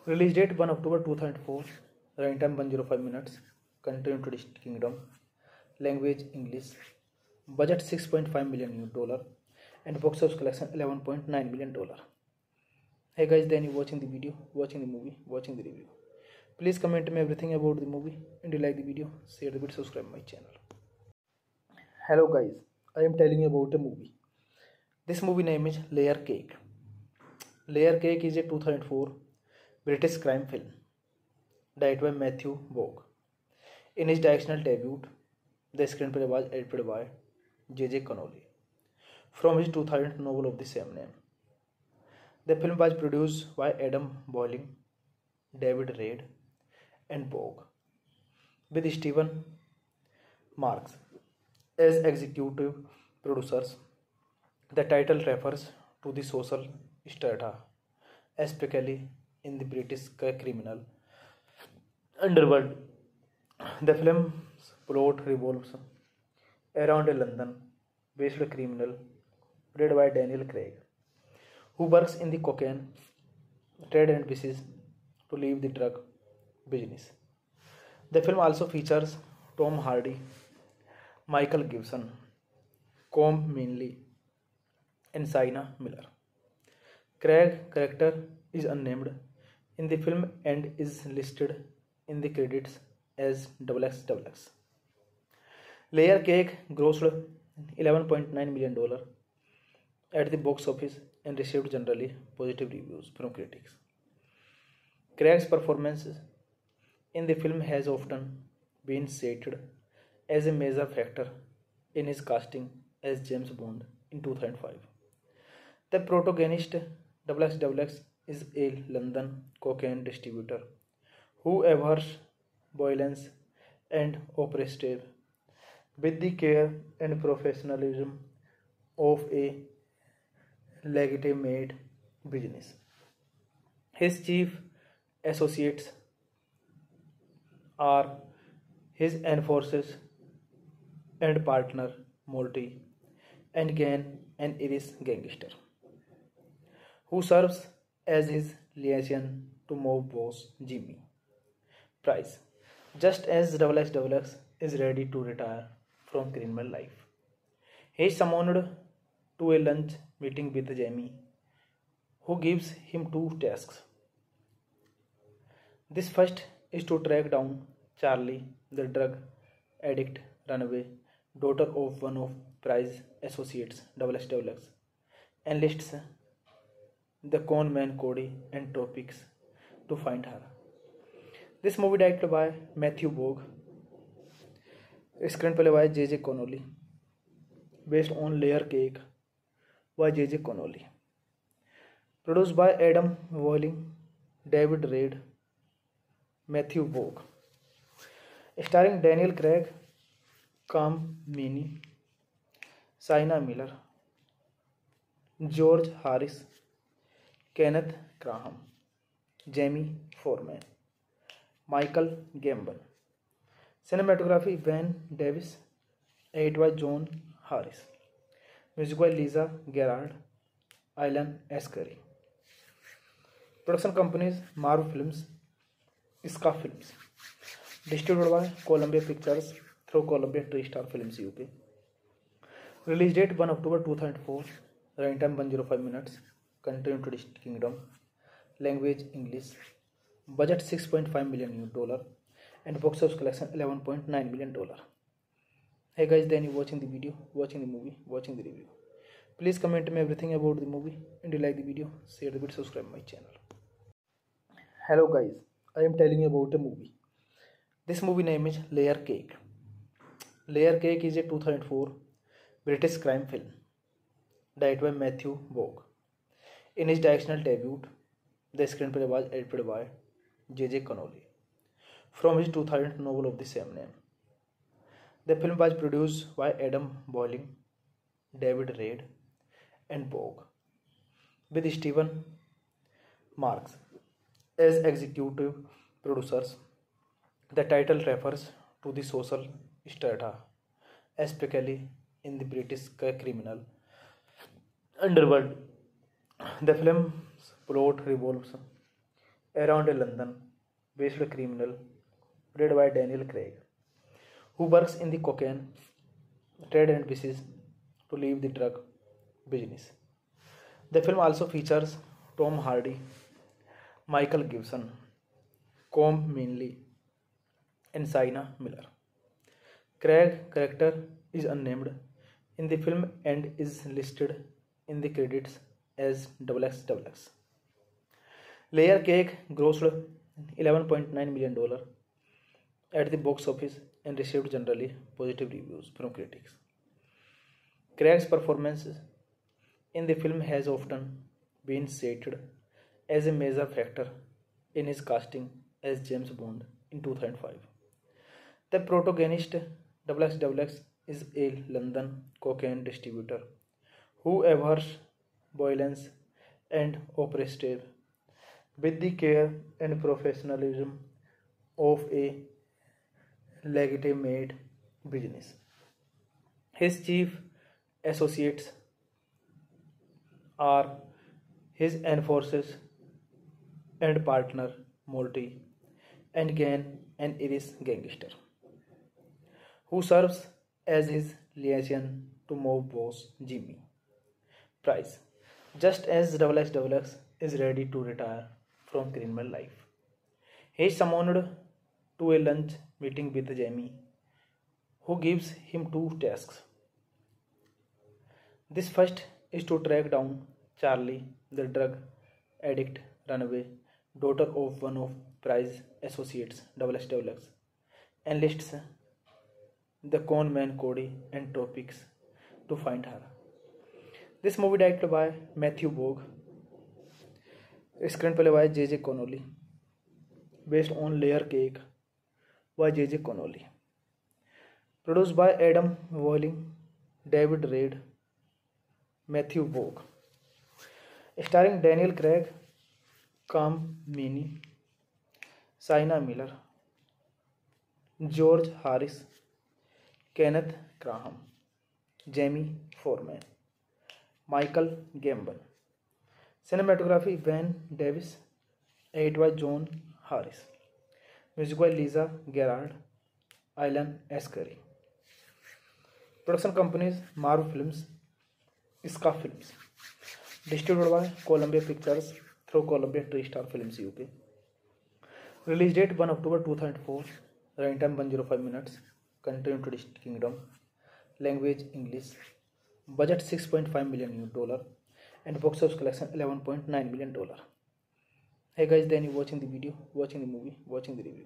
Release date 1 October 2004. Running time 105 minutes. Country United Kingdom. Language English. Budget $6.5 million and box office collection $11.9 million. Hey guys, then you watching the video, watching the movie, watching the review. Please comment me everything about the movie, and you like the video, share the video, subscribe my channel. Hello guys, I am telling you about a movie. This movie name is Layer Cake. Layer Cake is a 2004 British crime film directed by Matthew Vaughn. In his directional debut, the screenplay was edited by J.J. Connolly from his 2000 novel of the same name. The film was produced by Adam Boiling, David Reid, and Vogue, with Stephen Marks as executive producers. The title refers to the social strata, especially in the British criminal underworld. The film's plot revolves around a London-based criminal played by Daniel Craig, who works in the cocaine trade and wishes to leave the drug business. The film also features Tom Hardy, Michael Gibson, Colm Meaney, and Sienna Miller. Craig's character is unnamed in the film and is listed in the credits as XXX. Layer Cake grossed $11.9 million at the box office and received generally positive reviews from critics. Craig's performance in the film has often been cited as a major factor in his casting as James Bond in 2005. The protagonist XXX is a London cocaine distributor who abhors violence and oppression with the care and professionalism of a legitimate business. His chief associates are his enforcers and partner Morty, and Gan, an Irish gangster, who serves as his liaison to mob boss Jimmy Price, just as XXX is ready to retire from criminal life. He is summoned to a lunch meeting with Jamie, who gives him two tasks. This first is to track down Charlie, the drug addict runaway daughter of one of Price's associates, XXX, enlists the con man Cody and Topics to find her. This movie directed by Matthew Vaughn, screenplay by J.J. Connolly, based on Layer Cake by J.J. Connolly, produced by Adam Boiling, David Reid, Matthew Vaughn, starring Daniel Craig, Colm Meaney, Sienna Miller, George Harris, Kenneth Graham, Jamie Foreman, Michael Gambon. Cinematography Van Davis, edited by John Harris. Music by Lisa Gerrard, Alan Ascari. Production companies Marvel Films, Ska Films. Distributed by Columbia Pictures through Columbia TriStar Films UK. Release date 1 October 2004. Running time 105 minutes. Country United Kingdom. Language English. Budget $6.5 million and box office collection $11.9 million. Hey guys, then you watching the video, watching the movie, watching the review. Please comment me everything about the movie, and you like the video, share the video, subscribe my channel. Hello guys, I am telling you about a movie. This movie name is Layer Cake. Layer Cake is a 2004 British crime film directed by Matthew Vaughn. In his directional debut, the screenplay was edited by J.J. Connolly from his 2000 novel of the same name. The film was produced by Adam Boiling, David Reid, and Vogue, with Stephen Marks as executive producers. The title refers to the social strata, especially in the British criminal underworld. The film's plot revolves around a London-based criminal played by Daniel Craig, who works in the cocaine trade and wishes to leave the drug business. The film also features Tom Hardy, Michael Gibson, Colm Meaney, and Sienna Miller. Craig's character is unnamed in the film and is listed in the credits as XXX. Layer Cake grossed $11.9 million at the box office and received generally positive reviews from critics. Craig's performance in the film has often been cited as a major factor in his casting as James Bond in 2005. The protagonist XXX is a London cocaine distributor who abhors violence and oppression with the care and professionalism of a legitimate business. His chief associates are his enforcers and partner Morty and Gan, an Irish gangster, who serves as his liaison to mob boss Jimmy Price, just as XXX is ready to retire from criminal life. He is summoned to a lunch meeting with Jamie, who gives him two tasks. This first is to track down Charlie, the drug addict runaway daughter of one of Price's associates, XXX, enlists the con man Cody and Topics to find her. This movie directed by Matthew Vaughn, screenplay by J.J. Connolly, based on Layer Cake by J.J. Connolly, produced by Adam Walling, David Reed, Matthew Vaughn, starring Daniel Craig, Colm Meaney, Sienna Miller, George Harris, Kenneth Graham, Jamie Foreman, Michael Gambon. Cinematography Van Davis, edited by John Harris. Music by Lisa Gerrard, Alan Ascari. Production companies Marvel Films, Ska Films. Distributed by Columbia Pictures through Columbia TriStar Films UK. Release date 1 October 2004. Running time 105 minutes. Country United Kingdom. Language English. Budget $6.5 million and box office collection $11.9 million. Hey guys, then you watching the video, watching the movie, watching the review.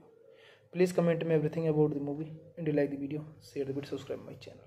Please comment me everything about the movie and you like the video, share the video, subscribe my channel.